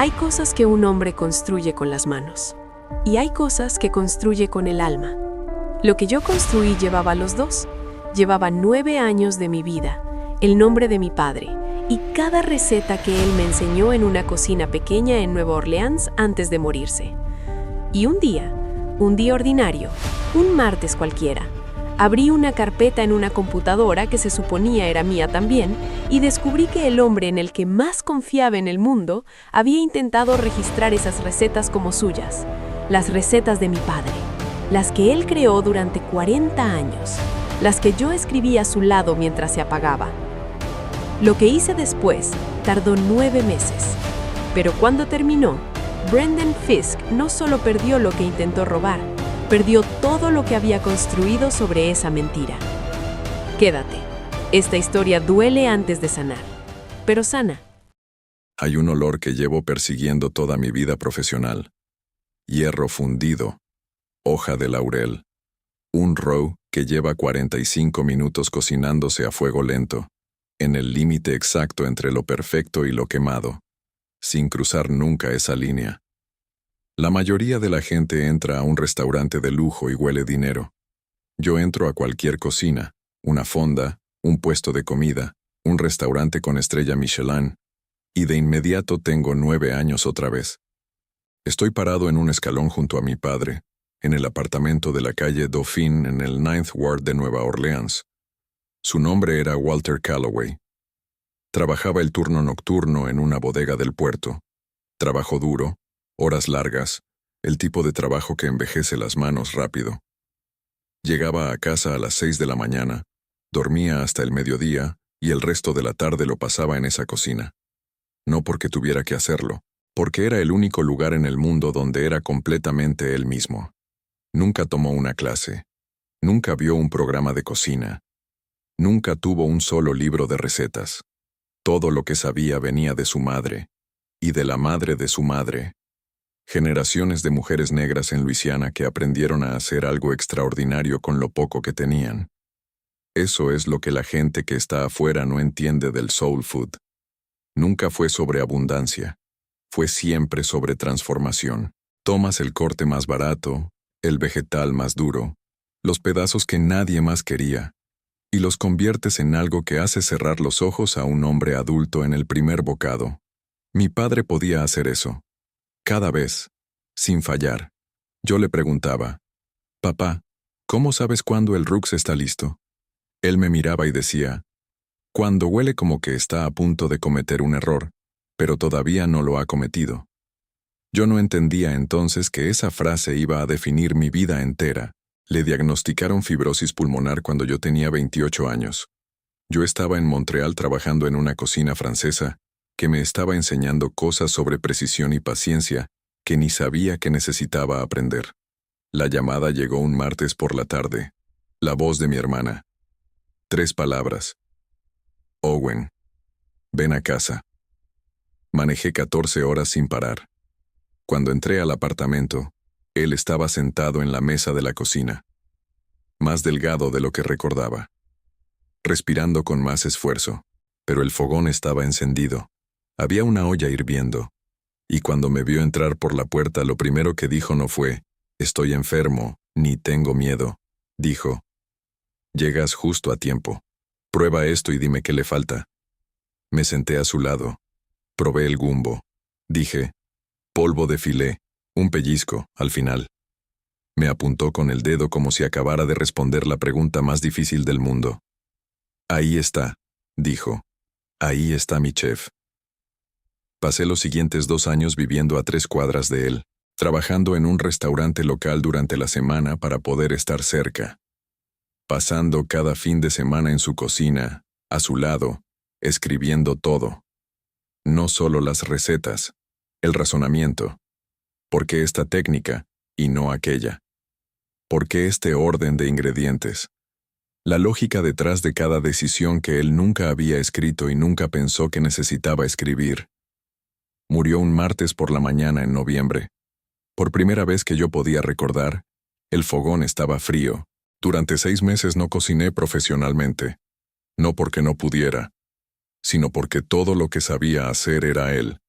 Hay cosas que un hombre construye con las manos y hay cosas que construye con el alma. Lo que yo construí llevaba los dos. Llevaba 9 años de mi vida, el nombre de mi padre y cada receta que él me enseñó en una cocina pequeña en Nueva Orleans antes de morirse. Y un día ordinario, un martes cualquiera, abrí una carpeta en una computadora que se suponía era mía también y descubrí que el hombre en el que más confiaba en el mundo había intentado registrar esas recetas como suyas, las recetas de mi padre, las que él creó durante 40 años, las que yo escribí a su lado mientras se apagaba. Lo que hice después tardó 9 meses, pero cuando terminó, Brendan Fisk no solo perdió lo que intentó robar, perdió todo lo que había construido sobre esa mentira. Quédate. Esta historia duele antes de sanar, pero sana. Hay un olor que llevo persiguiendo toda mi vida profesional. Hierro fundido, hoja de laurel, un roux que lleva 45 minutos cocinándose a fuego lento, en el límite exacto entre lo perfecto y lo quemado, sin cruzar nunca esa línea. La mayoría de la gente entra a un restaurante de lujo y huele dinero. Yo entro a cualquier cocina, una fonda, un puesto de comida, un restaurante con estrella Michelin, y de inmediato tengo 9 años otra vez. Estoy parado en un escalón junto a mi padre, en el apartamento de la calle Dauphine en el Ninth Ward de Nueva Orleans. Su nombre era Walter Calloway. Trabajaba el turno nocturno en una bodega del puerto. Trabajo duro, horas largas, el tipo de trabajo que envejece las manos rápido. Llegaba a casa a las 6 de la mañana, dormía hasta el mediodía y el resto de la tarde lo pasaba en esa cocina. No porque tuviera que hacerlo, porque era el único lugar en el mundo donde era completamente él mismo. Nunca tomó una clase, nunca vio un programa de cocina, nunca tuvo un solo libro de recetas. Todo lo que sabía venía de su madre, y de la madre de su madre. Generaciones de mujeres negras en Luisiana que aprendieron a hacer algo extraordinario con lo poco que tenían. Eso es lo que la gente que está afuera no entiende del soul food. Nunca fue sobre abundancia, fue siempre sobre transformación. Tomas el corte más barato, el vegetal más duro, los pedazos que nadie más quería, y los conviertes en algo que hace cerrar los ojos a un hombre adulto en el primer bocado. Mi padre podía hacer eso. Cada vez, sin fallar, yo le preguntaba, «Papá, ¿cómo sabes cuándo el roux está listo?» Él me miraba y decía, «Cuando huele como que está a punto de cometer un error, pero todavía no lo ha cometido». Yo no entendía entonces que esa frase iba a definir mi vida entera. Le diagnosticaron fibrosis pulmonar cuando yo tenía 28 años. Yo estaba en Montreal trabajando en una cocina francesa, que me estaba enseñando cosas sobre precisión y paciencia que ni sabía que necesitaba aprender. La llamada llegó un martes por la tarde. La voz de mi hermana. 3 palabras. Owen. Ven a casa. Manejé 14 horas sin parar. Cuando entré al apartamento, él estaba sentado en la mesa de la cocina. Más delgado de lo que recordaba. Respirando con más esfuerzo, pero el fogón estaba encendido. Había una olla hirviendo, y cuando me vio entrar por la puerta lo primero que dijo no fue, «Estoy enfermo, ni tengo miedo». Dijo, «Llegas justo a tiempo. Prueba esto y dime qué le falta». Me senté a su lado. Probé el gumbo. Dije, «Polvo de filé, un pellizco, al final». Me apuntó con el dedo como si acabara de responder la pregunta más difícil del mundo. «Ahí está», dijo. «Ahí está mi chef». Pasé los siguientes 2 años viviendo a 3 cuadras de él, trabajando en un restaurante local durante la semana para poder estar cerca. Pasando cada fin de semana en su cocina, a su lado, escribiendo todo. No solo las recetas, el razonamiento. ¿Por qué esta técnica y no aquella? ¿Por qué este orden de ingredientes? La lógica detrás de cada decisión que él nunca había escrito y nunca pensó que necesitaba escribir. Murió un martes por la mañana en noviembre. Por primera vez que yo podía recordar, el fogón estaba frío. Durante 6 meses no cociné profesionalmente. No porque no pudiera, sino porque todo lo que sabía hacer era él.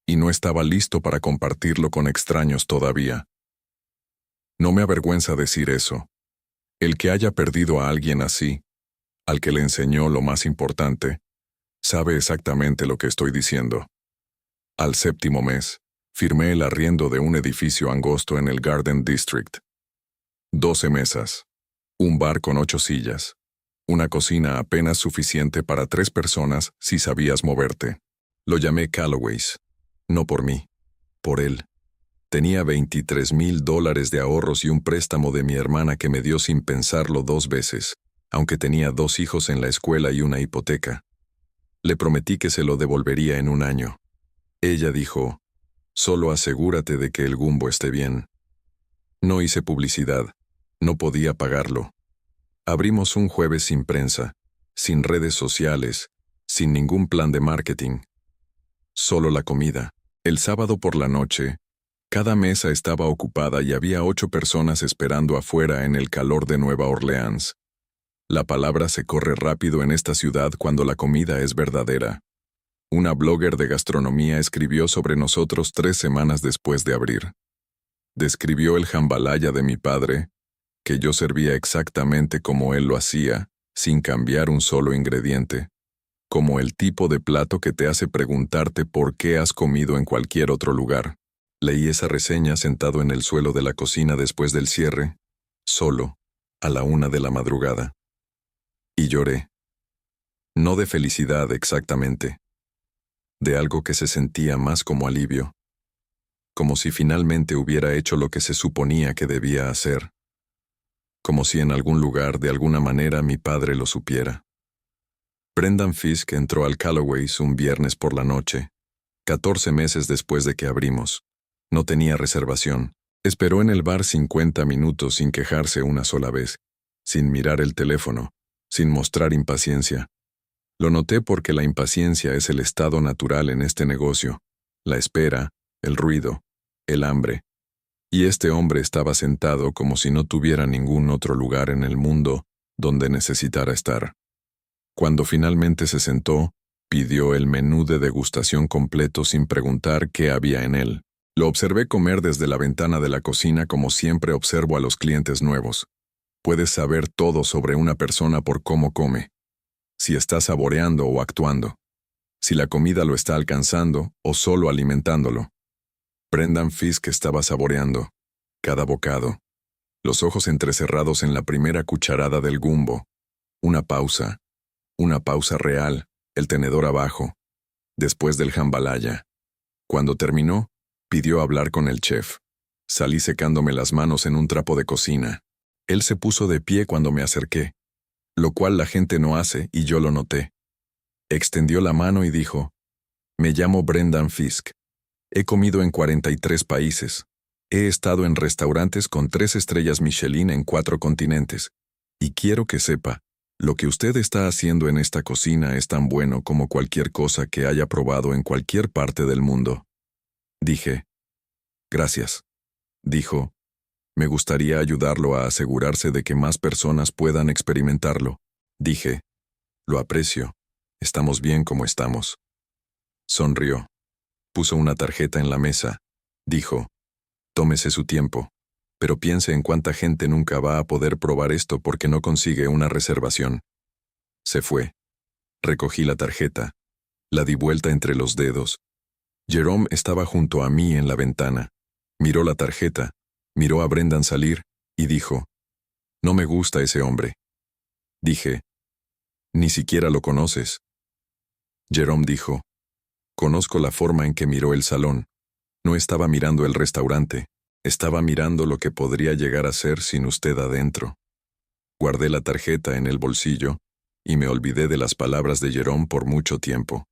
y no estaba listo para compartirlo con extraños todavía. No me avergüenza decir eso. El que haya perdido a alguien así, al que le enseñó lo más importante, sabe exactamente lo que estoy diciendo. Al 7º mes, firmé el arriendo de un edificio angosto en el Garden District. 12 mesas, un bar con 8 sillas, una cocina apenas suficiente para 3 personas si sabías moverte. Lo llamé Calloway's, no por mí, por él. Tenía $23,000 de ahorros y un préstamo de mi hermana que me dio sin pensarlo 2 veces, aunque tenía 2 hijos en la escuela y una hipoteca. Le prometí que se lo devolvería en un año. Ella dijo, solo asegúrate de que el gumbo esté bien. No hice publicidad, no podía pagarlo. Abrimos un jueves sin prensa, sin redes sociales, sin ningún plan de marketing. Solo la comida. El sábado por la noche, cada mesa estaba ocupada y había 8 personas esperando afuera en el calor de Nueva Orleans. La palabra se corre rápido en esta ciudad cuando la comida es verdadera. Una blogger de gastronomía escribió sobre nosotros 3 semanas después de abrir. Describió el jambalaya de mi padre, que yo servía exactamente como él lo hacía, sin cambiar un solo ingrediente, como el tipo de plato que te hace preguntarte por qué has comido en cualquier otro lugar. Leí esa reseña sentado en el suelo de la cocina después del cierre, solo, a la 1 de la madrugada. Y lloré. No de felicidad exactamente. De algo que se sentía más como alivio. Como si finalmente hubiera hecho lo que se suponía que debía hacer. Como si en algún lugar, de alguna manera, mi padre lo supiera. Brendan Fisk entró al Calloway's un viernes por la noche, 14 meses después de que abrimos. No tenía reservación. Esperó en el bar 50 minutos sin quejarse una sola vez, sin mirar el teléfono, sin mostrar impaciencia. Lo noté porque la impaciencia es el estado natural en este negocio, la espera, el ruido, el hambre. Y este hombre estaba sentado como si no tuviera ningún otro lugar en el mundo donde necesitara estar. Cuando finalmente se sentó, pidió el menú de degustación completo sin preguntar qué había en él. Lo observé comer desde la ventana de la cocina como siempre observo a los clientes nuevos. Puedes saber todo sobre una persona por cómo come, si está saboreando o actuando, si la comida lo está alcanzando o solo alimentándolo. Brendan Fisk estaba saboreando, cada bocado, los ojos entrecerrados en la primera cucharada del gumbo, una pausa real, el tenedor abajo, después del jambalaya. Cuando terminó, pidió hablar con el chef. Salí secándome las manos en un trapo de cocina. Él se puso de pie cuando me acerqué, lo cual la gente no hace y yo lo noté. Extendió la mano y dijo, me llamo Brendan Fisk. He comido en 43 países. He estado en restaurantes con 3 estrellas Michelin en 4 continentes. Y quiero que sepa, lo que usted está haciendo en esta cocina es tan bueno como cualquier cosa que haya probado en cualquier parte del mundo. Dije, gracias. Dijo, me gustaría ayudarlo a asegurarse de que más personas puedan experimentarlo. Dije, lo aprecio, estamos bien como estamos. Sonrió. Puso una tarjeta en la mesa. Dijo, tómese su tiempo, pero piense en cuánta gente nunca va a poder probar esto porque no consigue una reservación. Se fue. Recogí la tarjeta. La di vuelta entre los dedos. Jerome estaba junto a mí en la ventana. Miró la tarjeta, miró a Brendan salir, y dijo, no me gusta ese hombre. Dije, ni siquiera lo conoces. Jerome dijo, conozco la forma en que miró el salón. No estaba mirando el restaurante, estaba mirando lo que podría llegar a ser sin usted adentro. Guardé la tarjeta en el bolsillo, y me olvidé de las palabras de Jerome por mucho tiempo.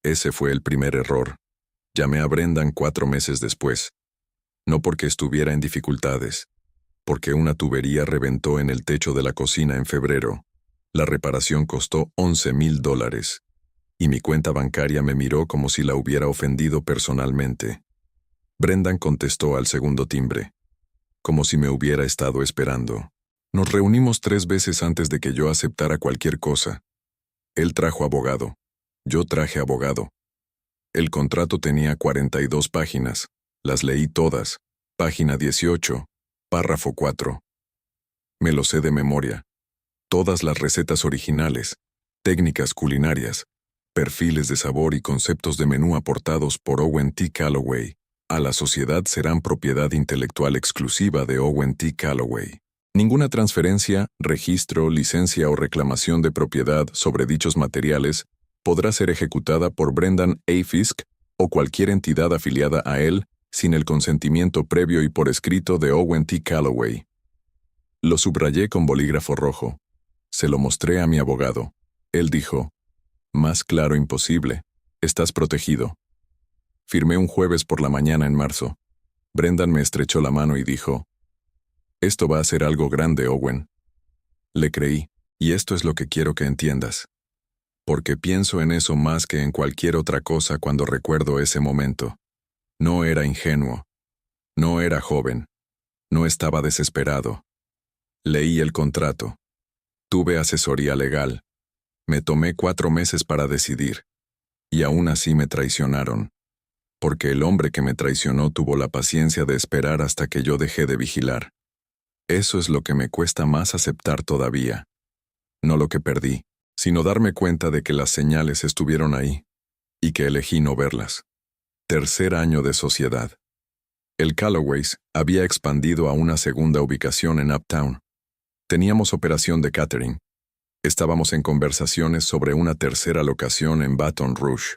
Ese fue el primer error. Llamé a Brendan 4 meses después. No porque estuviera en dificultades, porque una tubería reventó en el techo de la cocina en febrero. La reparación costó $11,000, y mi cuenta bancaria me miró como si la hubiera ofendido personalmente. Brendan contestó al segundo timbre, como si me hubiera estado esperando. Nos reunimos 3 veces antes de que yo aceptara cualquier cosa. Él trajo abogado. Yo traje abogado. El contrato tenía 42 páginas. Las leí todas. Página 18, párrafo 4. Me lo sé de memoria. Todas las recetas originales, técnicas culinarias, perfiles de sabor y conceptos de menú aportados por Owen T. Calloway a la sociedad serán propiedad intelectual exclusiva de Owen T. Calloway. Ninguna transferencia, registro, licencia o reclamación de propiedad sobre dichos materiales podrá ser ejecutada por Brendan A. Fisk o cualquier entidad afiliada a él sin el consentimiento previo y por escrito de Owen T. Calloway. Lo subrayé con bolígrafo rojo. Se lo mostré a mi abogado. Él dijo, «Más claro imposible. Estás protegido». Firmé un jueves por la mañana en marzo. Brendan me estrechó la mano y dijo, «Esto va a ser algo grande, Owen». Le creí, y esto es lo que quiero que entiendas. Porque pienso en eso más que en cualquier otra cosa cuando recuerdo ese momento. No era ingenuo. No era joven. No estaba desesperado. Leí el contrato. Tuve asesoría legal. Me tomé 4 meses para decidir. Y aún así me traicionaron. Porque el hombre que me traicionó tuvo la paciencia de esperar hasta que yo dejé de vigilar. Eso es lo que me cuesta más aceptar todavía. No lo que perdí, sino darme cuenta de que las señales estuvieron ahí, y que elegí no verlas. Tercer año de sociedad. El Calloways había expandido a una segunda ubicación en Uptown. Teníamos operación de catering. Estábamos en conversaciones sobre una tercera locación en Baton Rouge.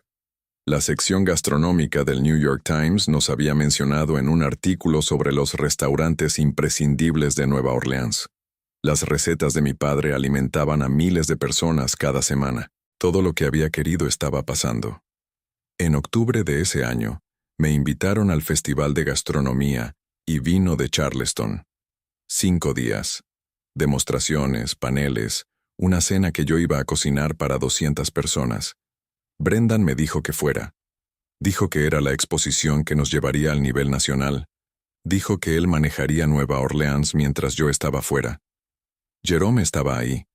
La sección gastronómica del New York Times nos había mencionado en un artículo sobre los restaurantes imprescindibles de Nueva Orleans. Las recetas de mi padre alimentaban a miles de personas cada semana. Todo lo que había querido estaba pasando. En octubre de ese año, me invitaron al Festival de Gastronomía y Vino de Charleston. 5 días. Demostraciones, paneles, una cena que yo iba a cocinar para 200 personas. Brendan me dijo que fuera. Dijo que era la exposición que nos llevaría al nivel nacional. Dijo que él manejaría Nueva Orleans mientras yo estaba fuera. Jerome estaba ahí.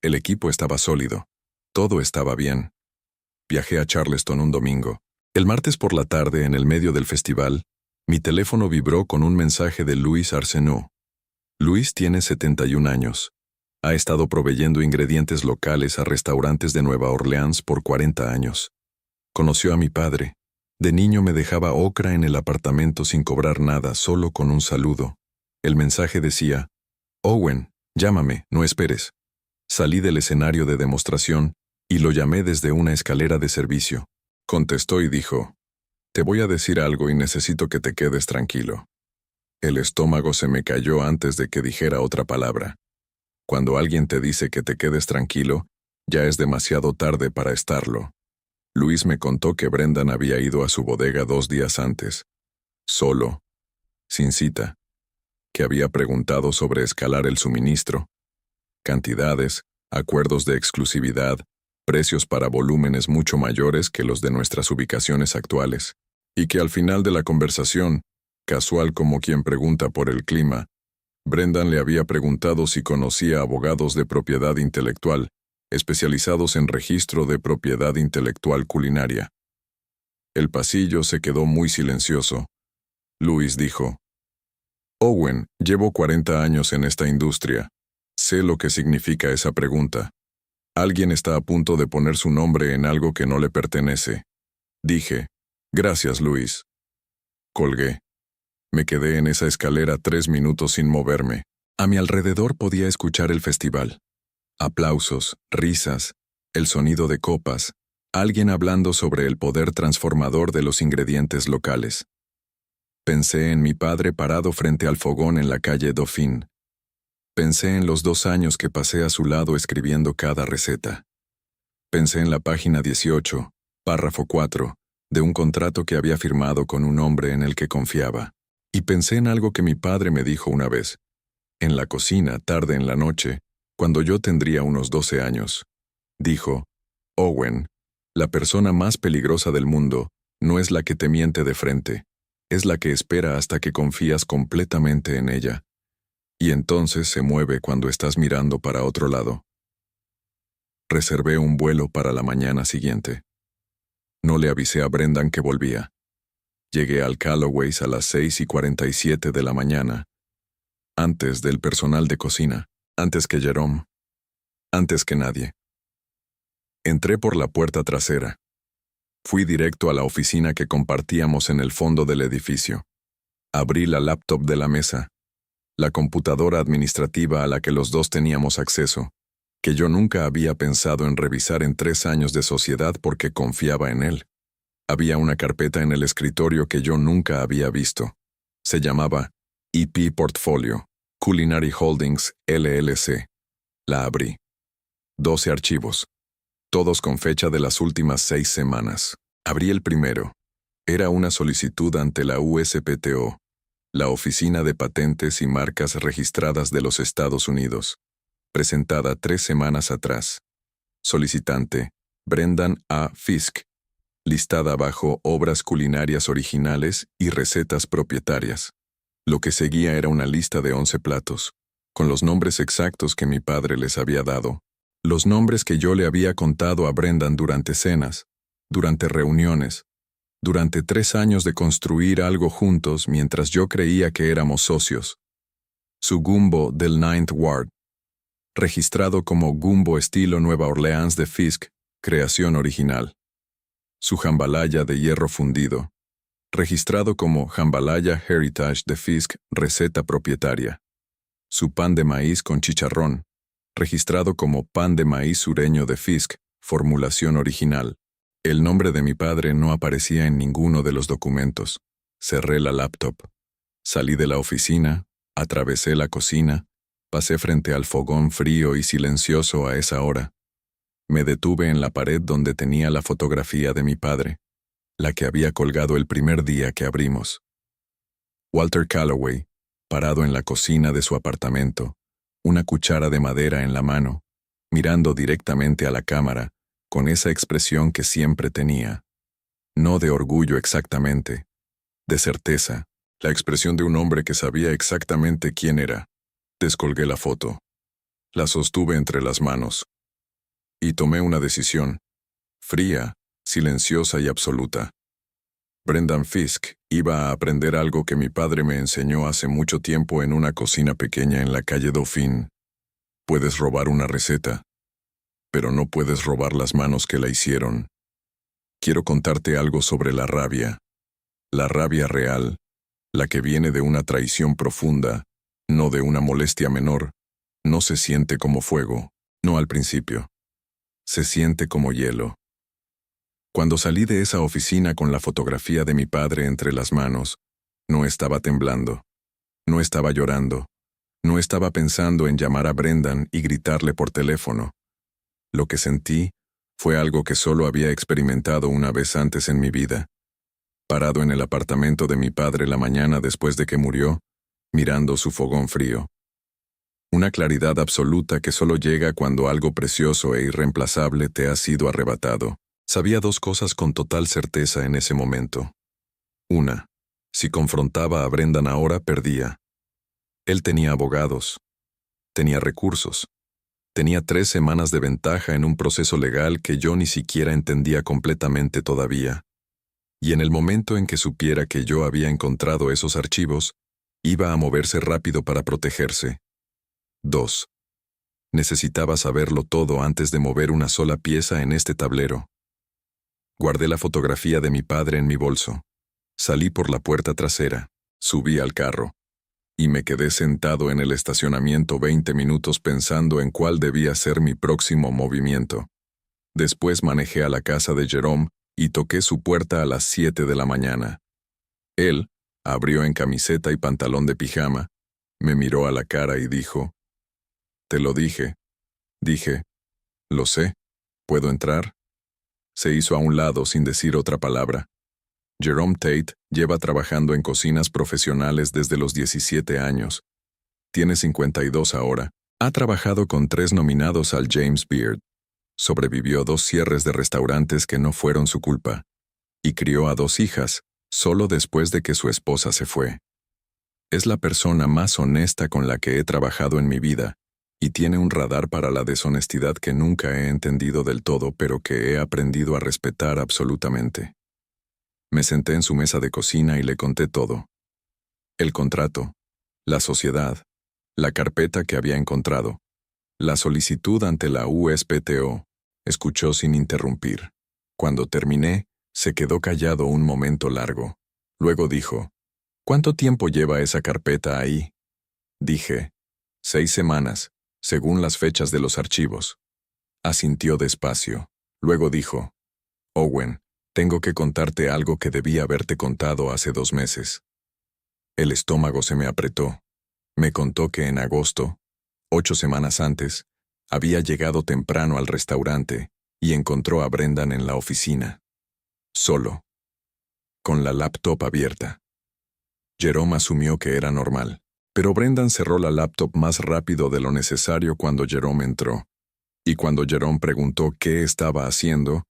El equipo estaba sólido. Todo estaba bien. Viajé a Charleston un domingo. El martes por la tarde, en el medio del festival, mi teléfono vibró con un mensaje de Louis Arsenault. Luis tiene 71 años. Ha estado proveyendo ingredientes locales a restaurantes de Nueva Orleans por 40 años. Conoció a mi padre. De niño me dejaba ocra en el apartamento sin cobrar nada, solo con un saludo. El mensaje decía, «Owen, llámame, no esperes». Salí del escenario de demostración y lo llamé desde una escalera de servicio. Contestó y dijo, «Te voy a decir algo y necesito que te quedes tranquilo». El estómago se me cayó antes de que dijera otra palabra. Cuando alguien te dice que te quedes tranquilo, ya es demasiado tarde para estarlo. Luis me contó que Brendan había ido a su bodega 2 días antes. Solo. Sin cita. Que había preguntado sobre escalar el suministro. Cantidades, acuerdos de exclusividad, precios para volúmenes mucho mayores que los de nuestras ubicaciones actuales. Y que al final de la conversación, casual como quien pregunta por el clima, Brendan le había preguntado si conocía abogados de propiedad intelectual, especializados en registro de propiedad intelectual culinaria. El pasillo se quedó muy silencioso. Luis dijo, «Owen, llevo 40 años en esta industria. Sé lo que significa esa pregunta. Alguien está a punto de poner su nombre en algo que no le pertenece». Dije, «Gracias, Luis». Colgué. Me quedé en esa escalera 3 minutos sin moverme. A mi alrededor podía escuchar el festival. Aplausos, risas, el sonido de copas, alguien hablando sobre el poder transformador de los ingredientes locales. Pensé en mi padre parado frente al fogón en la calle Dauphin. Pensé en los 2 años que pasé a su lado escribiendo cada receta. Pensé en la página 18, párrafo 4, de un contrato que había firmado con un hombre en el que confiaba. Y pensé en algo que mi padre me dijo una vez, en la cocina, tarde en la noche, cuando yo tendría unos 12 años. Dijo, «Owen, la persona más peligrosa del mundo no es la que te miente de frente, es la que espera hasta que confías completamente en ella. Y entonces se mueve cuando estás mirando para otro lado». Reservé un vuelo para la mañana siguiente. No le avisé a Brendan que volvía. Llegué al Calloway's a las 6:47 de la mañana, antes del personal de cocina, antes que Jerome, antes que nadie. Entré por la puerta trasera. Fui directo a la oficina que compartíamos en el fondo del edificio. Abrí la laptop de la mesa, la computadora administrativa a la que los dos teníamos acceso, que yo nunca había pensado en revisar en 3 años de sociedad porque confiaba en él. Había una carpeta en el escritorio que yo nunca había visto. Se llamaba EP Portfolio, Culinary Holdings, LLC. La abrí. 12 archivos, todos con fecha de las últimas 6 semanas. Abrí el primero. Era una solicitud ante la USPTO, la Oficina de Patentes y Marcas Registradas de los Estados Unidos, presentada 3 semanas atrás. Solicitante, Brendan A. Fisk, listada bajo obras culinarias originales y recetas propietarias. Lo que seguía era una lista de 11 platos, con los nombres exactos que mi padre les había dado, los nombres que yo le había contado a Brendan durante cenas, durante reuniones, durante 3 años de construir algo juntos mientras yo creía que éramos socios. Su gumbo del Ninth Ward, registrado como gumbo estilo Nueva Orleans de Fisk, creación original. Su jambalaya de hierro fundido, registrado como Jambalaya Heritage de Fisk, receta propietaria. Su pan de maíz con chicharrón, registrado como pan de maíz sureño de Fisk, formulación original. El nombre de mi padre no aparecía en ninguno de los documentos. Cerré la laptop. Salí de la oficina, atravesé la cocina, pasé frente al fogón frío y silencioso a esa hora. Me detuve en la pared donde tenía la fotografía de mi padre, la que había colgado el primer día que abrimos. Walter Calloway, parado en la cocina de su apartamento, una cuchara de madera en la mano, mirando directamente a la cámara, con esa expresión que siempre tenía. No de orgullo exactamente, de certeza, la expresión de un hombre que sabía exactamente quién era. Descolgué la foto. La sostuve entre las manos. Y tomé una decisión, fría, silenciosa y absoluta. Brendan Fisk iba a aprender algo que mi padre me enseñó hace mucho tiempo en una cocina pequeña en la calle Dauphin. Puedes robar una receta, pero no puedes robar las manos que la hicieron. Quiero contarte algo sobre la rabia real, la que viene de una traición profunda, no de una molestia menor. No se siente como fuego, no al principio. Se siente como hielo. Cuando salí de esa oficina con la fotografía de mi padre entre las manos, no estaba temblando, no estaba llorando, no estaba pensando en llamar a Brendan y gritarle por teléfono. Lo que sentí fue algo que solo había experimentado una vez antes en mi vida. Parado en el apartamento de mi padre la mañana después de que murió, mirando su fogón frío. Una claridad absoluta que solo llega cuando algo precioso e irreemplazable te ha sido arrebatado. Sabía 2 cosas con total certeza en ese momento. Una, si confrontaba a Brendan ahora, perdía. Él tenía abogados, tenía recursos, tenía 3 semanas de ventaja en un proceso legal que yo ni siquiera entendía completamente todavía. Y en el momento en que supiera que yo había encontrado esos archivos, iba a moverse rápido para protegerse. 2. Necesitaba saberlo todo antes de mover una sola pieza en este tablero. Guardé la fotografía de mi padre en mi bolso. Salí por la puerta trasera, subí al carro, y me quedé sentado en el estacionamiento 20 minutos pensando en cuál debía ser mi próximo movimiento. Después manejé a la casa de Jerome y toqué su puerta a las 7 de la mañana. Él abrió en camiseta y pantalón de pijama, me miró a la cara y dijo: «Te lo dije». Dije: «Lo sé, ¿puedo entrar?». Se hizo a un lado sin decir otra palabra. Jerome Tate lleva trabajando en cocinas profesionales desde los 17 años. Tiene 52 ahora. Ha trabajado con 3 nominados al James Beard. Sobrevivió 2 cierres de restaurantes que no fueron su culpa. Y crió a 2 hijas, solo después de que su esposa se fue. Es la persona más honesta con la que he trabajado en mi vida, Y tiene un radar para la deshonestidad que nunca he entendido del todo, pero que he aprendido a respetar absolutamente. Me senté en su mesa de cocina y le conté todo. El contrato, la sociedad, la carpeta que había encontrado, la solicitud ante la USPTO. Escuchó sin interrumpir. Cuando terminé, se quedó callado un momento largo. Luego dijo, ¿cuánto tiempo lleva esa carpeta ahí? Dije, 6 semanas, según las fechas de los archivos. Asintió despacio. Luego dijo, Owen, tengo que contarte algo que debí haberte contado hace 2 meses. El estómago se me apretó. Me contó que en agosto, 8 semanas antes, había llegado temprano al restaurante y encontró a Brendan en la oficina. Solo. Con la laptop abierta. Jerome asumió que era normal, pero Brendan cerró la laptop más rápido de lo necesario cuando Jerome entró. Y cuando Jerome preguntó qué estaba haciendo,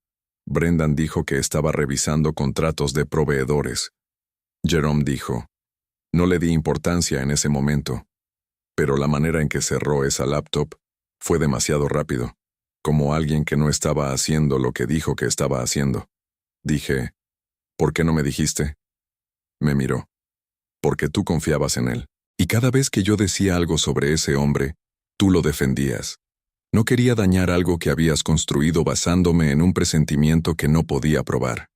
Brendan dijo que estaba revisando contratos de proveedores. Jerome dijo, no le di importancia en ese momento, pero la manera en que cerró esa laptop fue demasiado rápido, como alguien que no estaba haciendo lo que dijo que estaba haciendo. Dije, ¿por qué no me dijiste? Me miró. Porque tú confiabas en él. Y cada vez que yo decía algo sobre ese hombre, tú lo defendías. No quería dañar algo que habías construido basándome en un presentimiento que no podía probar.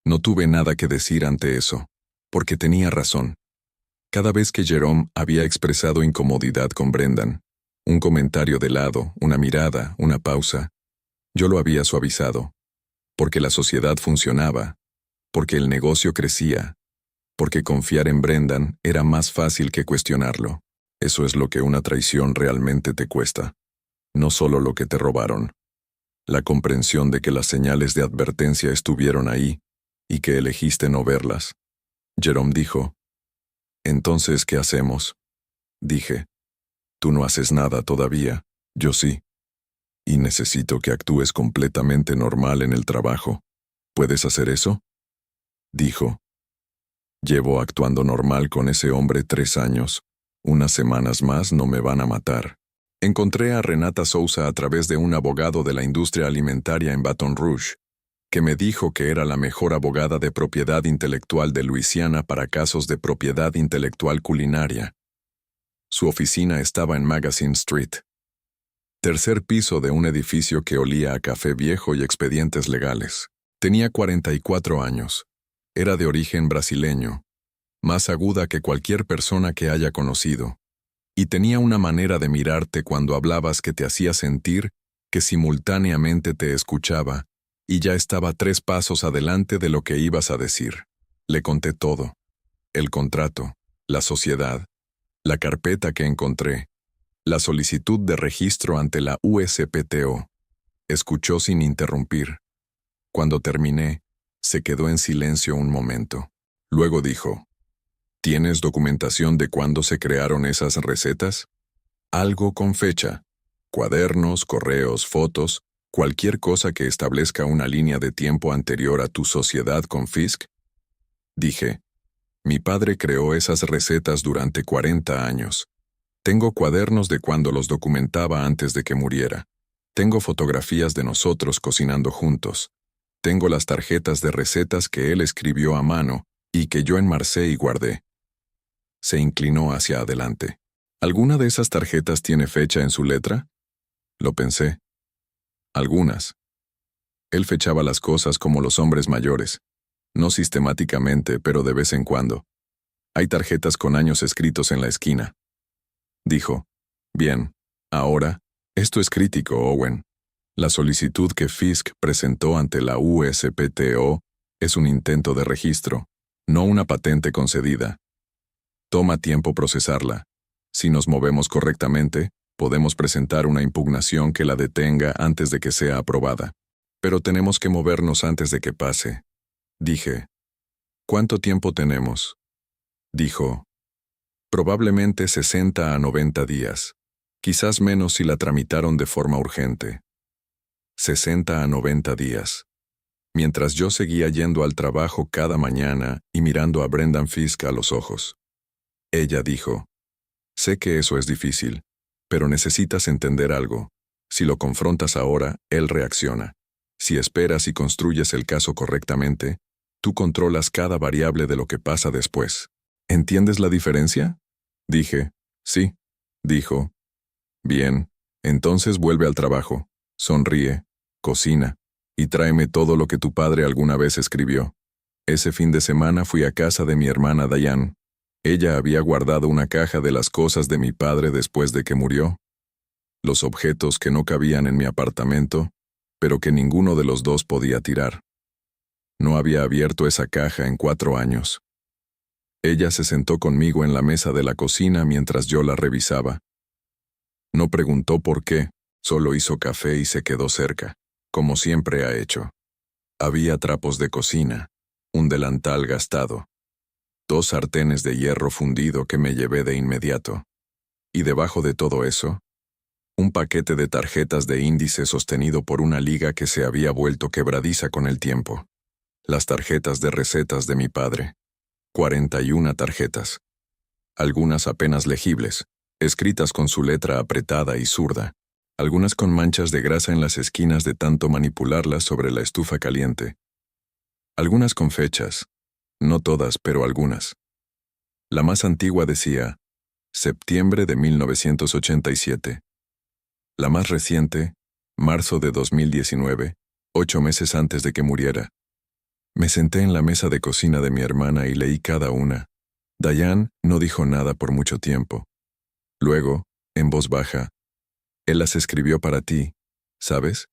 No tuve nada que decir ante eso, porque tenía razón. Cada vez que Jerome había expresado incomodidad con Brendan, un comentario de lado, una mirada, una pausa, yo lo había suavizado, porque la sociedad funcionaba, porque el negocio crecía, porque confiar en Brendan era más fácil que cuestionarlo. Eso es lo que una traición realmente te cuesta. No solo lo que te robaron. La comprensión de que las señales de advertencia estuvieron ahí y que elegiste no verlas. Jerome dijo, «Entonces, ¿qué hacemos?» Dije, «Tú no haces nada todavía, yo sí. Y necesito que actúes completamente normal en el trabajo. ¿Puedes hacer eso?» Dijo, «Llevo actuando normal con ese hombre 3 años. Unas semanas más no me van a matar». Encontré a Renata Souza a través de un abogado de la industria alimentaria en Baton Rouge, que me dijo que era la mejor abogada de propiedad intelectual de Luisiana para casos de propiedad intelectual culinaria. Su oficina estaba en Magazine Street, tercer piso de un edificio que olía a café viejo y expedientes legales. Tenía 44 años. Era de origen brasileño, más aguda que cualquier persona que haya conocido. Y tenía una manera de mirarte cuando hablabas que te hacía sentir que simultáneamente te escuchaba y ya estaba 3 pasos adelante de lo que ibas a decir. Le conté todo. El contrato, la sociedad, la carpeta que encontré, la solicitud de registro ante la USPTO. Escuchó sin interrumpir. Cuando terminé, se quedó en silencio un momento. Luego dijo, ¿tienes documentación de cuándo se crearon esas recetas? Algo con fecha. Cuadernos, correos, fotos, cualquier cosa que establezca una línea de tiempo anterior a tu sociedad con Fisk. Dije, mi padre creó esas recetas durante 40 años. Tengo cuadernos de cuando los documentaba antes de que muriera. Tengo fotografías de nosotros cocinando juntos. Tengo las tarjetas de recetas que él escribió a mano y que yo enmarcé y guardé. Se inclinó hacia adelante. ¿Alguna de esas tarjetas tiene fecha en su letra? Lo pensé. Algunas. Él fechaba las cosas como los hombres mayores. No sistemáticamente, pero de vez en cuando. Hay tarjetas con años escritos en la esquina. Dijo, bien, ahora, esto es crítico, Owen. La solicitud que Fisk presentó ante la USPTO es un intento de registro, no una patente concedida. Toma tiempo procesarla. Si nos movemos correctamente, podemos presentar una impugnación que la detenga antes de que sea aprobada. Pero tenemos que movernos antes de que pase. Dije, ¿cuánto tiempo tenemos? Dijo, probablemente 60 a 90 días. Quizás menos si la tramitaron de forma urgente. 60 a 90 días. Mientras yo seguía yendo al trabajo cada mañana y mirando a Brendan Fisk a los ojos. Ella dijo, sé que eso es difícil, Pero necesitas entender algo. Si lo confrontas ahora, él reacciona. Si esperas y construyes el caso correctamente, tú controlas cada variable de lo que pasa después. ¿Entiendes la diferencia? Dije, sí. Dijo, bien, entonces vuelve al trabajo, sonríe, cocina, y tráeme todo lo que tu padre alguna vez escribió. Ese fin de semana fui a casa de mi hermana Diane. Ella había guardado una caja de las cosas de mi padre después de que murió. Los objetos que no cabían en mi apartamento, pero que ninguno de los dos podía tirar. No había abierto esa caja en 4 años. Ella se sentó conmigo en la mesa de la cocina mientras yo la revisaba. No preguntó por qué, solo hizo café y se quedó cerca, como siempre ha hecho. Había trapos de cocina, un delantal gastado, 2 sartenes de hierro fundido que me llevé de inmediato. Y debajo de todo eso, un paquete de tarjetas de índice sostenido por una liga que se había vuelto quebradiza con el tiempo. Las tarjetas de recetas de mi padre. 41 tarjetas. Algunas apenas legibles, escritas con su letra apretada y zurda. Algunas con manchas de grasa en las esquinas de tanto manipularlas sobre la estufa caliente. Algunas con fechas. No todas, pero algunas. La más antigua decía, septiembre de 1987. La más reciente, marzo de 2019, 8 meses antes de que muriera. Me senté en la mesa de cocina de mi hermana y leí cada una. Diane no dijo nada por mucho tiempo. Luego, en voz baja, él las escribió para ti, ¿sabes?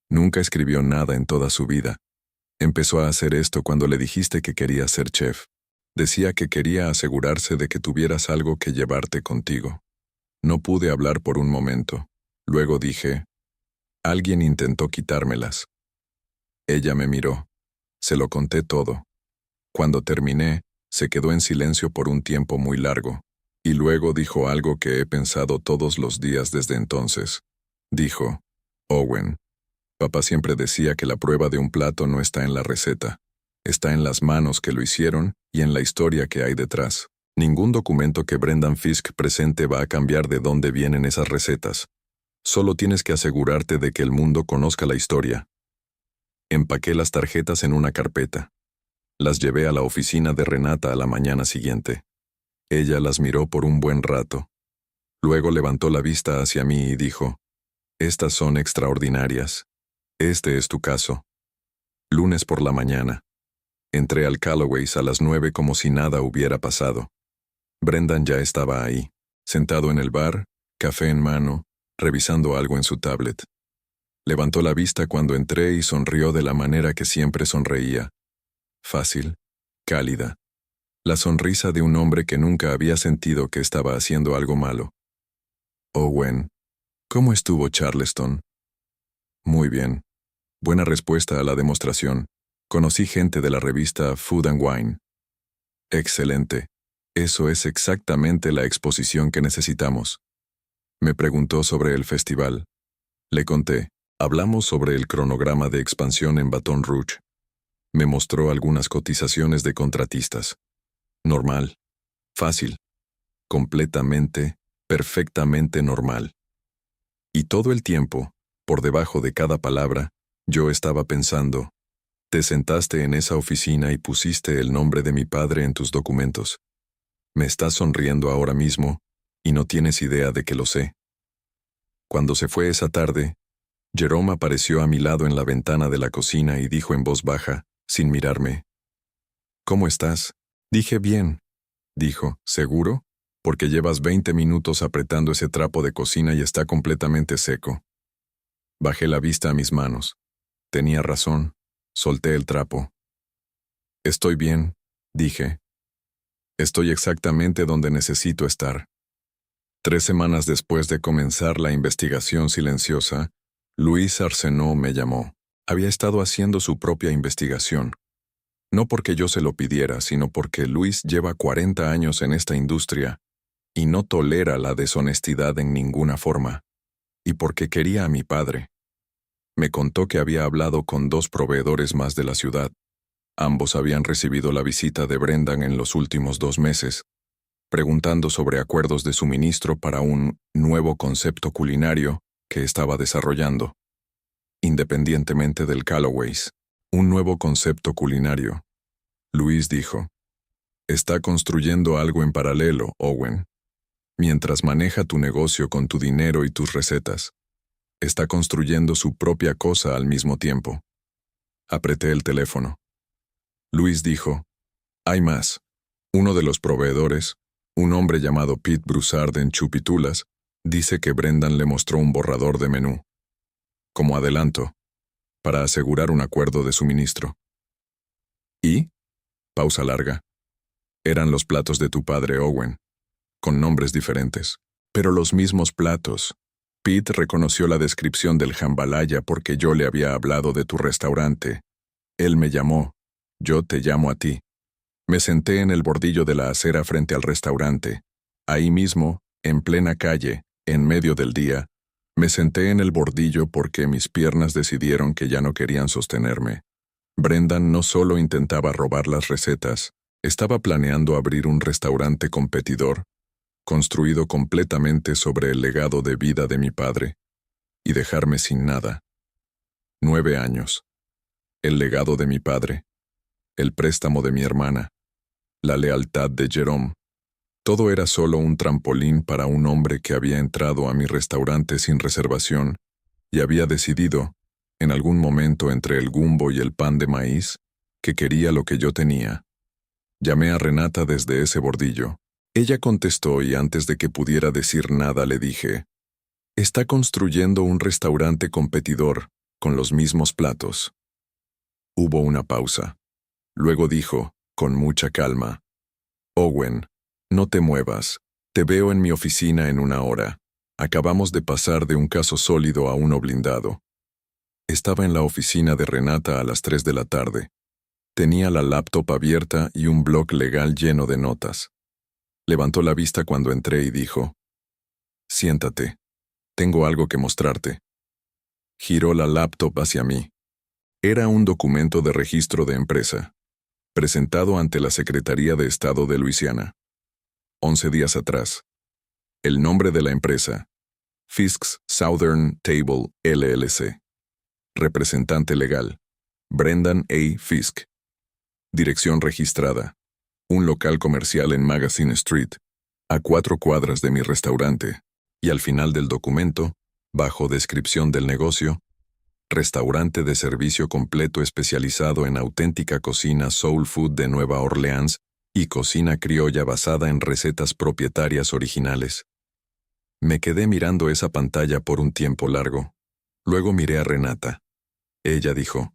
Nunca escribió nada en toda su vida. Empezó a hacer esto cuando le dijiste que quería ser chef. Decía que quería asegurarse de que tuvieras algo que llevarte contigo. No pude hablar por un momento. Luego dije, alguien intentó quitármelas. Ella me miró. Se lo conté todo. Cuando terminé, se quedó en silencio por un tiempo muy largo, y luego dijo algo que he pensado todos los días desde entonces. Dijo, Owen, papá siempre decía que la prueba de un plato no está en la receta, está en las manos que lo hicieron y en la historia que hay detrás. Ningún documento que Brendan Fisk presente va a cambiar de dónde vienen esas recetas. Solo tienes que asegurarte de que el mundo conozca la historia. Empaqué las tarjetas en una carpeta. Las llevé a la oficina de Renata a la mañana siguiente. Ella las miró por un buen rato. Luego levantó la vista hacia mí y dijo, estas son extraordinarias. Este es tu caso. Lunes por la mañana. Entré al Calloway's a las 9 como si nada hubiera pasado. Brendan ya estaba ahí, sentado en el bar, café en mano, revisando algo en su tablet. Levantó la vista cuando entré y sonrió de la manera que siempre sonreía. Fácil, cálida. La sonrisa de un hombre que nunca había sentido que estaba haciendo algo malo. Owen, ¿cómo estuvo Charleston? Muy bien. Buena respuesta a la demostración. Conocí gente de la revista Food and Wine. Excelente. Eso es exactamente la exposición que necesitamos. Me preguntó sobre el festival. Le conté. Hablamos sobre el cronograma de expansión en Baton Rouge. Me mostró algunas cotizaciones de contratistas. Normal. Fácil. Completamente, perfectamente normal. Y todo el tiempo, por debajo de cada palabra, yo estaba pensando, te sentaste en esa oficina y pusiste el nombre de mi padre en tus documentos. Me estás sonriendo ahora mismo, y no tienes idea de que lo sé. Cuando se fue esa tarde, Jerome apareció a mi lado en la ventana de la cocina y dijo en voz baja, sin mirarme. ¿Cómo estás? Dije bien. Dijo, ¿seguro? Porque llevas 20 minutos apretando ese trapo de cocina y está completamente seco. Bajé la vista a mis manos. Tenía razón. Solté el trapo. Estoy bien, dije. Estoy exactamente donde necesito estar. 3 semanas después de comenzar la investigación silenciosa, Luis Arsenault me llamó. Había estado haciendo su propia investigación. No porque yo se lo pidiera, sino porque Luis lleva 40 años en esta industria y no tolera la deshonestidad en ninguna forma. Y porque quería a mi padre. Me contó que había hablado con 2 proveedores más de la ciudad. Ambos habían recibido la visita de Brendan en los últimos 2 meses. preguntando sobre acuerdos de suministro para un nuevo concepto culinario que estaba desarrollando, independientemente del Callaway's. Un nuevo concepto culinario. Luis dijo, está construyendo algo en paralelo, Owen. Mientras maneja tu negocio con tu dinero y tus recetas, está construyendo su propia cosa al mismo tiempo. Apreté el teléfono. Luis dijo, hay más. Uno de los proveedores, un hombre llamado Pete Broussard en Chupitulas, dice que Brendan le mostró un borrador de menú. Como adelanto, para asegurar un acuerdo de suministro. Y, pausa larga, eran los platos de tu padre, Owen, con nombres diferentes, pero los mismos platos. Pete reconoció la descripción del jambalaya porque yo le había hablado de tu restaurante. Él me llamó, yo te llamo a ti. Me senté en el bordillo de la acera frente al restaurante. Ahí mismo, en plena calle, en medio del día, me senté en el bordillo porque mis piernas decidieron que ya no querían sostenerme. Brendan no solo intentaba robar las recetas, estaba planeando abrir un restaurante competidor, construido completamente sobre el legado de vida de mi padre, y dejarme sin nada. 9 años. El legado de mi padre, el préstamo de mi hermana, la lealtad de Jerome. Todo era solo un trampolín para un hombre que había entrado a mi restaurante sin reservación y había decidido, en algún momento entre el gumbo y el pan de maíz, que quería lo que yo tenía. Llamé a Renata desde ese bordillo. Ella contestó y antes de que pudiera decir nada le dije, está construyendo un restaurante competidor con los mismos platos. Hubo una pausa. Luego dijo, con mucha calma, Owen, no te muevas. Te veo en mi oficina en 1 hora. Acabamos de pasar de un caso sólido a uno blindado. Estaba en la oficina de Renata a las 3 de la tarde. Tenía la laptop abierta y un blog legal lleno de notas. Levantó la vista cuando entré y dijo, siéntate. Tengo algo que mostrarte. Giró la laptop hacia mí. Era un documento de registro de empresa, presentado ante la Secretaría de Estado de Luisiana. 11 días atrás. El nombre de la empresa, Fisk's Southern Table LLC. Representante legal, Brendan A. Fisk. Dirección registrada, un local comercial en Magazine Street, a 4 cuadras de mi restaurante, y al final del documento, bajo descripción del negocio, restaurante de servicio completo especializado en auténtica cocina soul food de Nueva Orleans y cocina criolla basada en recetas propietarias originales. Me quedé mirando esa pantalla por un tiempo largo. Luego miré a Renata. Ella dijo,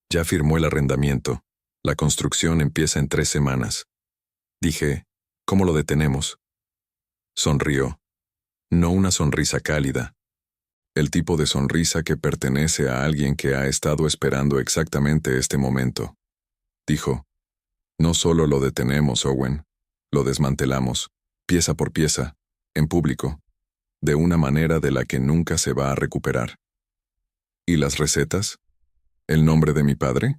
ya firmó el arrendamiento. La construcción empieza en 3 semanas. Dije, ¿cómo lo detenemos? Sonrió. No una sonrisa cálida. El tipo de sonrisa que pertenece a alguien que ha estado esperando exactamente este momento. Dijo, no solo lo detenemos, Owen, lo desmantelamos, pieza por pieza, en público, de una manera de la que nunca se va a recuperar. ¿Y las recetas? ¿El nombre de mi padre?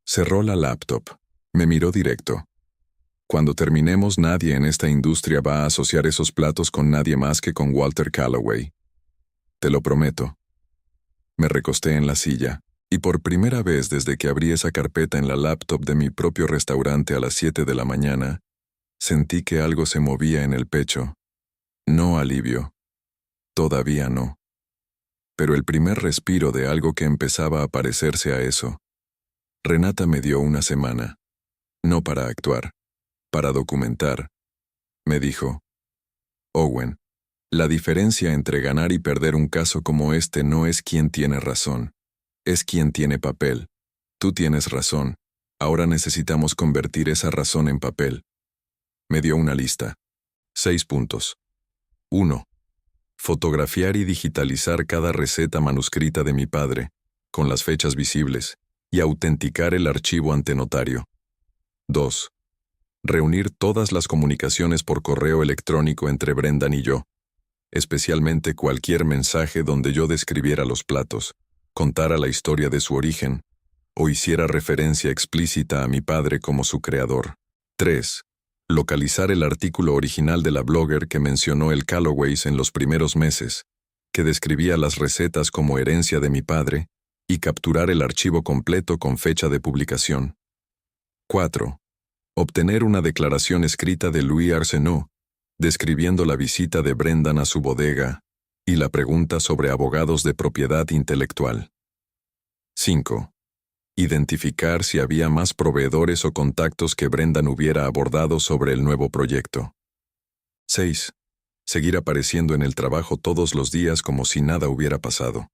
Cerró la laptop. Me miró directo. Cuando terminemos, nadie en esta industria va a asociar esos platos con nadie más que con Walter Callaway. Te lo prometo. Me recosté en la silla, y por primera vez desde que abrí esa carpeta en la laptop de mi propio restaurante a las 7 de la mañana, sentí que algo se movía en el pecho. No alivio. Todavía no. Pero el primer respiro de algo que empezaba a parecerse a eso. Renata me dio 1 semana. No para actuar, para documentar. Me dijo, Owen, la diferencia entre ganar y perder un caso como este no es quién tiene razón. Es quien tiene papel. Tú tienes razón. Ahora necesitamos convertir esa razón en papel. Me dio una lista. 6 puntos. 1. Fotografiar y digitalizar cada receta manuscrita de mi padre, con las fechas visibles, y autenticar el archivo ante notario. 2. Reunir todas las comunicaciones por correo electrónico entre Brendan y yo, especialmente cualquier mensaje donde yo describiera los platos, contara la historia de su origen, o hiciera referencia explícita a mi padre como su creador. 3. Localizar el artículo original de la blogger que mencionó el Calloway's en los primeros meses, que describía las recetas como herencia de mi padre, y capturar el archivo completo con fecha de publicación. 4. Obtener una declaración escrita de Louis Arsenault, describiendo la visita de Brendan a su bodega y la pregunta sobre abogados de propiedad intelectual. 5. Identificar si había más proveedores o contactos que Brendan hubiera abordado sobre el nuevo proyecto. 6. Seguir apareciendo en el trabajo todos los días como si nada hubiera pasado.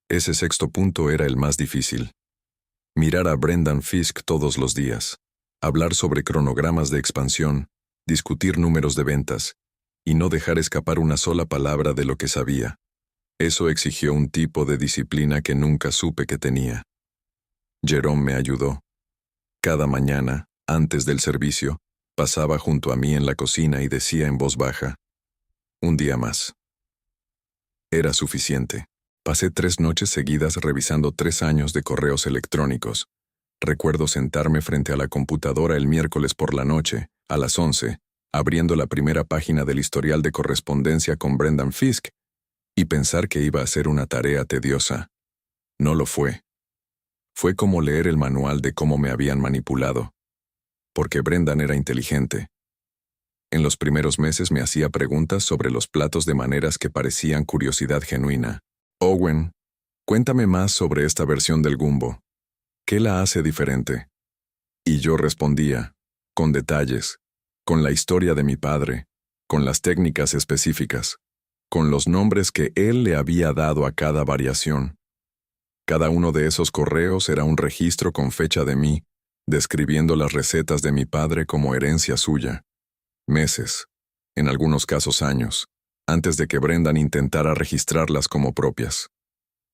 Ese sexto punto era el más difícil. Mirar a Brendan Fisk todos los días, hablar sobre cronogramas de expansión, discutir números de ventas, y no dejar escapar una sola palabra de lo que sabía. Eso exigió un tipo de disciplina que nunca supe que tenía. Jerome me ayudó. Cada mañana, antes del servicio, pasaba junto a mí en la cocina y decía en voz baja: un día más. Era suficiente. Pasé 3 noches seguidas revisando 3 años de correos electrónicos. Recuerdo sentarme frente a la computadora el miércoles por la noche, a las 11, abriendo la primera página del historial de correspondencia con Brendan Fisk, y pensar que iba a ser una tarea tediosa. No lo fue. Fue como leer el manual de cómo me habían manipulado. Porque Brendan era inteligente. En los primeros meses me hacía preguntas sobre los platos de maneras que parecían curiosidad genuina. Owen, cuéntame más sobre esta versión del gumbo. ¿Qué la hace diferente? Y yo respondía, con detalles, con la historia de mi padre, con las técnicas específicas, con los nombres que él le había dado a cada variación. Cada uno de esos correos era un registro con fecha de mí, describiendo las recetas de mi padre como herencia suya. Meses, en algunos casos años, antes de que Brendan intentara registrarlas como propias.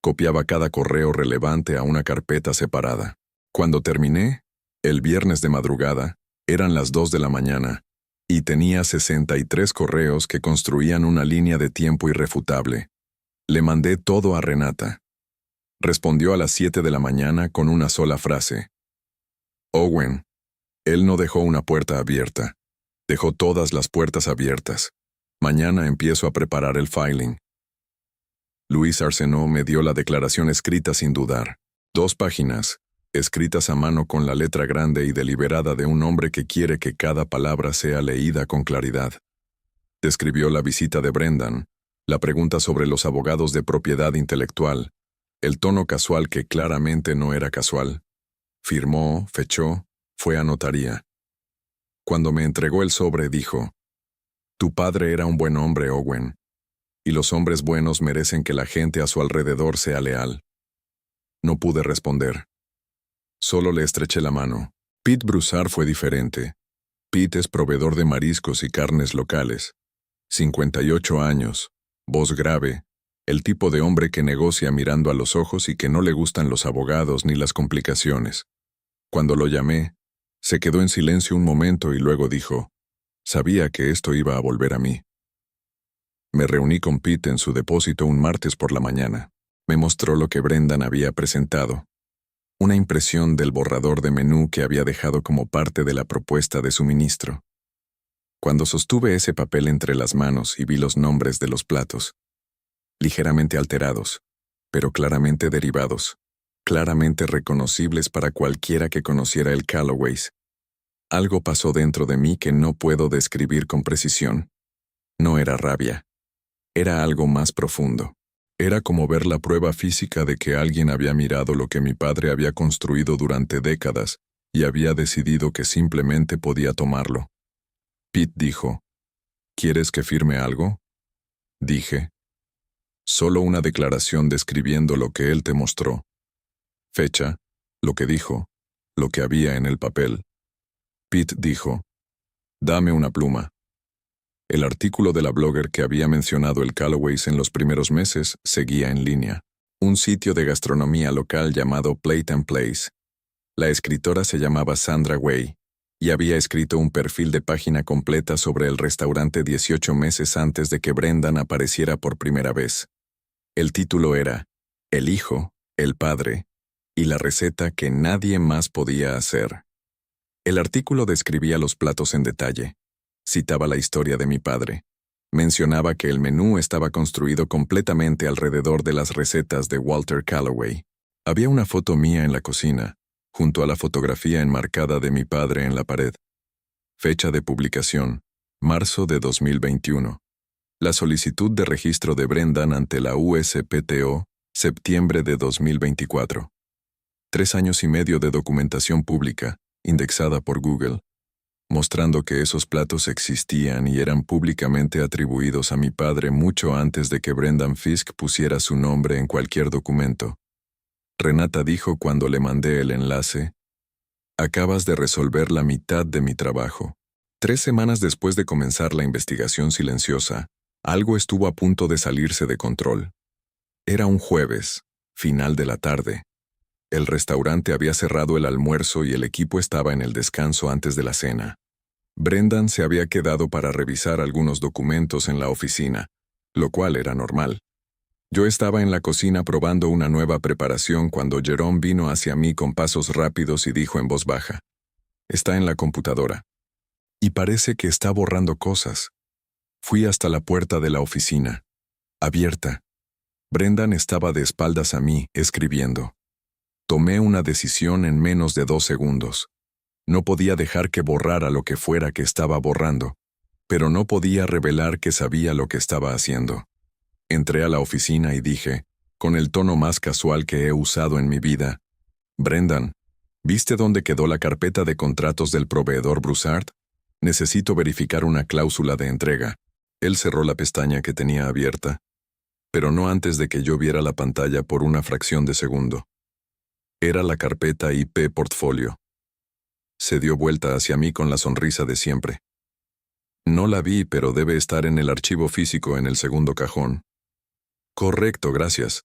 Copiaba cada correo relevante a una carpeta separada. Cuando terminé, el viernes de madrugada, eran las 2 de la mañana, y tenía 63 correos que construían una línea de tiempo irrefutable. Le mandé todo a Renata. Respondió a las 7 de la mañana con una sola frase. Owen, él no dejó una puerta abierta. Dejó todas las puertas abiertas. Mañana empiezo a preparar el filing. Louis Arsenault me dio la declaración escrita sin dudar. 2 páginas, escritas a mano con la letra grande y deliberada de un hombre que quiere que cada palabra sea leída con claridad. Describió la visita de Brendan, la pregunta sobre los abogados de propiedad intelectual, el tono casual que claramente no era casual. Firmó, fechó, fue a notaría. Cuando me entregó el sobre, dijo: tu padre era un buen hombre, Owen, y los hombres buenos merecen que la gente a su alrededor sea leal. No pude responder. Solo le estreché la mano. Pete Broussard fue diferente. Pete es proveedor de mariscos y carnes locales. 58 años, voz grave, el tipo de hombre que negocia mirando a los ojos y que no le gustan los abogados ni las complicaciones. Cuando lo llamé, se quedó en silencio un momento y luego dijo: sabía que esto iba a volver a mí. Me reuní con Pete en su depósito un martes por la mañana. Me mostró lo que Brendan había presentado. Una impresión del borrador de menú que había dejado como parte de la propuesta de suministro. Cuando sostuve ese papel entre las manos y vi los nombres de los platos, ligeramente alterados, pero claramente derivados, claramente reconocibles para cualquiera que conociera el Calloway's, algo pasó dentro de mí que no puedo describir con precisión. No era rabia. Era algo más profundo. Era como ver la prueba física de que alguien había mirado lo que mi padre había construido durante décadas y había decidido que simplemente podía tomarlo. Pete dijo: ¿quieres que firme algo? Dije: solo una declaración describiendo lo que él te mostró. Fecha, lo que dijo, lo que había en el papel. Pete dijo: dame una pluma. El artículo de la blogger que había mencionado el Calloway's en los primeros meses seguía en línea. Un sitio de gastronomía local llamado Plate and Place. La escritora se llamaba Sandra Way y había escrito un perfil de página completa sobre el restaurante 18 meses antes de que Brendan apareciera por primera vez. El título era El hijo, el padre y la receta que nadie más podía hacer. El artículo describía los platos en detalle. Citaba la historia de mi padre. Mencionaba que el menú estaba construido completamente alrededor de las recetas de Walter Calloway. Había una foto mía en la cocina, junto a la fotografía enmarcada de mi padre en la pared. Fecha de publicación: marzo de 2021. La solicitud de registro de Brendan ante la USPTO, septiembre de 2024. 3 años y medio de documentación pública, indexada por Google, mostrando que esos platos existían y eran públicamente atribuidos a mi padre mucho antes de que Brendan Fisk pusiera su nombre en cualquier documento. Renata dijo cuando le mandé el enlace: acabas de resolver la mitad de mi trabajo. 3 semanas después de comenzar la investigación silenciosa, algo estuvo a punto de salirse de control. Era un jueves, final de la tarde. El restaurante había cerrado el almuerzo y el equipo estaba en el descanso antes de la cena. Brendan se había quedado para revisar algunos documentos en la oficina, lo cual era normal. Yo estaba en la cocina probando una nueva preparación cuando Jerome vino hacia mí con pasos rápidos y dijo en voz baja: está en la computadora. Y parece que está borrando cosas. Fui hasta la puerta de la oficina. Abierta. Brendan estaba de espaldas a mí, escribiendo. Tomé una decisión en menos de 2 segundos. No podía dejar que borrara lo que fuera que estaba borrando, pero no podía revelar que sabía lo que estaba haciendo. Entré a la oficina y dije, con el tono más casual que he usado en mi vida: Brendan, ¿viste dónde quedó la carpeta de contratos del proveedor Broussard? Necesito verificar una cláusula de entrega. Él cerró la pestaña que tenía abierta, pero no antes de que yo viera la pantalla por una fracción de segundo. Era la carpeta IP Portfolio. Se dio vuelta hacia mí con la sonrisa de siempre. No la vi, pero debe estar en el archivo físico en el segundo cajón. Correcto, gracias.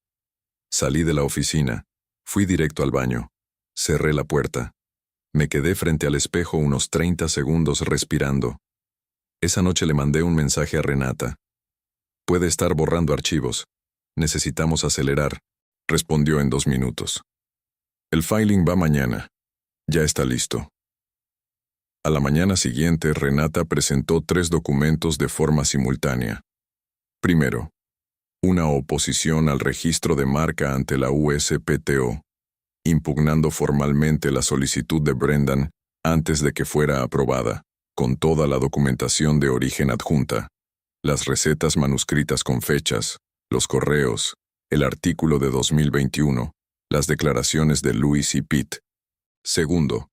Salí de la oficina. Fui directo al baño. Cerré la puerta. Me quedé frente al espejo unos 30 segundos respirando. Esa noche le mandé un mensaje a Renata. Puede estar borrando archivos. Necesitamos acelerar. Respondió en 2 minutos. El filing va mañana. Ya está listo. A la mañana siguiente, Renata presentó 3 documentos de forma simultánea. Primero, una oposición al registro de marca ante la USPTO, impugnando formalmente la solicitud de Brendan antes de que fuera aprobada, con toda la documentación de origen adjunta, las recetas manuscritas con fechas, los correos, el artículo de 2021, las declaraciones de Louis y Pete. Segundo,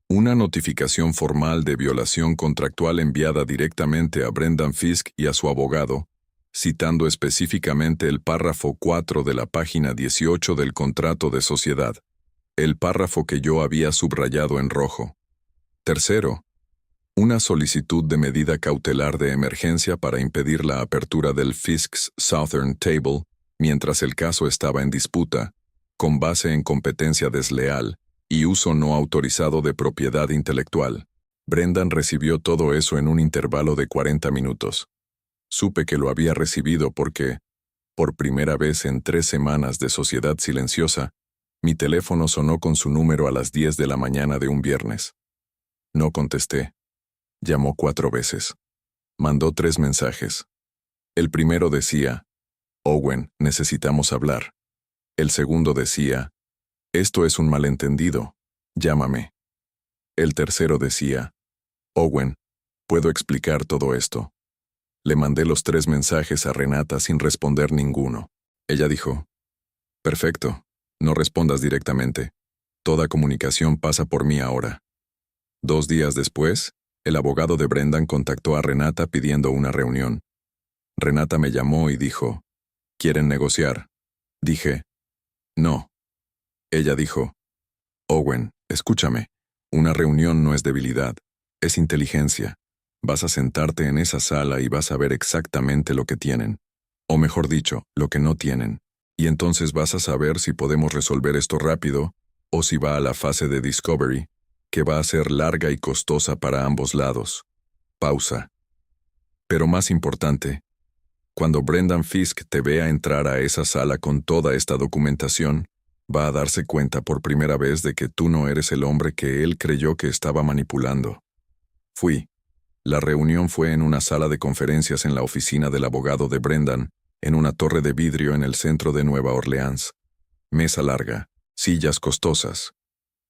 una notificación formal de violación contractual enviada directamente a Brendan Fisk y a su abogado, citando específicamente el párrafo 4 de la página 18 del contrato de sociedad, el párrafo que yo había subrayado en rojo. Tercero, una solicitud de medida cautelar de emergencia para impedir la apertura del Fisk's Southern Table mientras el caso estaba en disputa, con base en competencia desleal y uso no autorizado de propiedad intelectual. Brendan recibió todo eso en un intervalo de 40 minutos. Supe que lo había recibido porque, por primera vez en 3 semanas de sociedad silenciosa, mi teléfono sonó con su número a las 10 de la mañana de un viernes. No contesté. Llamó 4 veces. Mandó 3 mensajes. El primero decía: Owen, necesitamos hablar. El segundo decía: esto es un malentendido. Llámame. El tercero decía: Owen, ¿puedo explicar todo esto? Le mandé los 3 mensajes a Renata sin responder ninguno. Ella dijo: perfecto, no respondas directamente. Toda comunicación pasa por mí ahora. 2 días después, el abogado de Brendan contactó a Renata pidiendo una reunión. Renata me llamó y dijo: ¿quieren negociar? Dije: no. Ella dijo: Owen, escúchame, una reunión no es debilidad, es inteligencia. Vas a sentarte en esa sala y vas a ver exactamente lo que tienen, o mejor dicho, lo que no tienen, y entonces vas a saber si podemos resolver esto rápido, o si va a la fase de discovery, que va a ser larga y costosa para ambos lados. Pausa. Pero más importante, cuando Brendan Fisk te vea entrar a esa sala con toda esta documentación, Va a darse cuenta por primera vez de que tú no eres el hombre que él creyó que estaba manipulando. Fui. La reunión fue en una sala de conferencias en la oficina del abogado de Brendan, en una torre de vidrio en el centro de Nueva Orleans. Mesa larga, sillas costosas,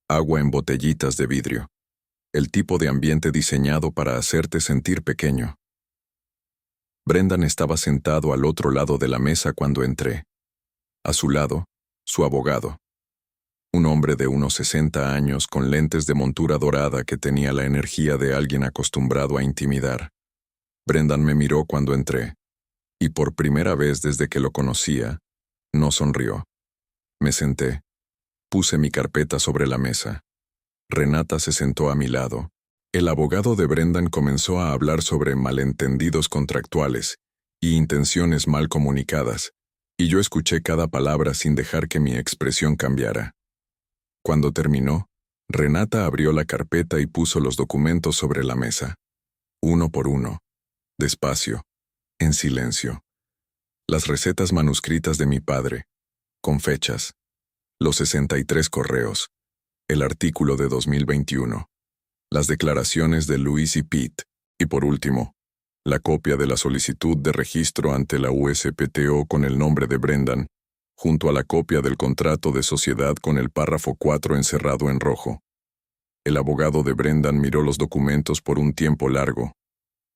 agua en botellitas de vidrio. El tipo de ambiente diseñado para hacerte sentir pequeño. Brendan estaba sentado al otro lado de la mesa cuando entré. A su lado, su abogado. Un hombre de unos 60 años con lentes de montura dorada que tenía la energía de alguien acostumbrado a intimidar. Brendan me miró cuando entré, y por primera vez desde que lo conocía, no sonrió. Me senté. Puse mi carpeta sobre la mesa. Renata se sentó a mi lado. El abogado de Brendan comenzó a hablar sobre malentendidos contractuales y intenciones mal comunicadas, y yo escuché cada palabra sin dejar que mi expresión cambiara. Cuando terminó, Renata abrió la carpeta y puso los documentos sobre la mesa. Uno por uno, despacio, en silencio. Las recetas manuscritas de mi padre, con fechas, los 63 correos, el artículo de 2021, las declaraciones de Luis y Pete, y por último, la copia de la solicitud de registro ante la USPTO con el nombre de Brendan, junto a la copia del contrato de sociedad con el párrafo 4 encerrado en rojo. El abogado de Brendan miró los documentos por un tiempo largo.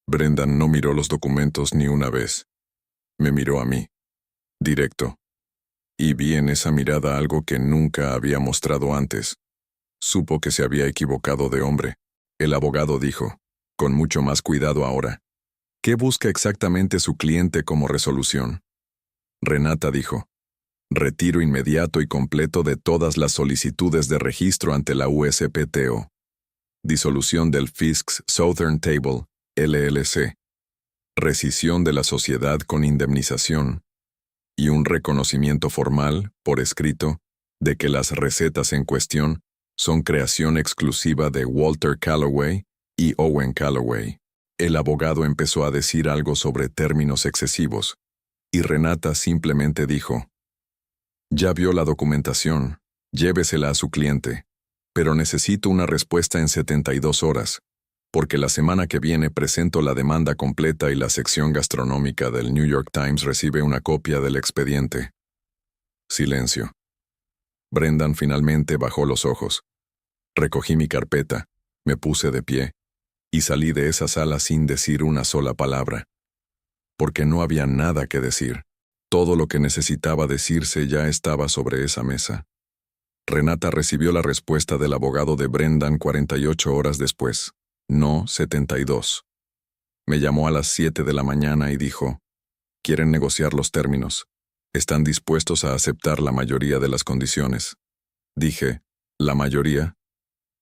Brendan no miró los documentos ni una vez. Me miró a mí, directo. Y vi en esa mirada algo que nunca había mostrado antes. Supo que se había equivocado de hombre. El abogado dijo, con mucho más cuidado ahora, ¿qué busca exactamente su cliente como resolución? Renata dijo, retiro inmediato y completo de todas las solicitudes de registro ante la USPTO. Disolución del Fisk's Southern Table, LLC. Rescisión de la sociedad con indemnización. Y un reconocimiento formal, por escrito, de que las recetas en cuestión son creación exclusiva de Walter Calloway y Owen Calloway. El abogado empezó a decir algo sobre términos excesivos, y Renata simplemente dijo, ya vio la documentación, llévesela a su cliente, pero necesito una respuesta en 72 horas, porque la semana que viene presento la demanda completa y la sección gastronómica del New York Times recibe una copia del expediente. Silencio. Brendan finalmente bajó los ojos. Recogí mi carpeta, me puse de pie, y salí de esa sala sin decir una sola palabra. Porque no había nada que decir. Todo lo que necesitaba decirse ya estaba sobre esa mesa. Renata recibió la respuesta del abogado de Brendan 48 horas después, no 72. Me llamó a las 7 de la mañana y dijo, quieren negociar los términos. Están dispuestos a aceptar la mayoría de las condiciones. Dije, ¿la mayoría?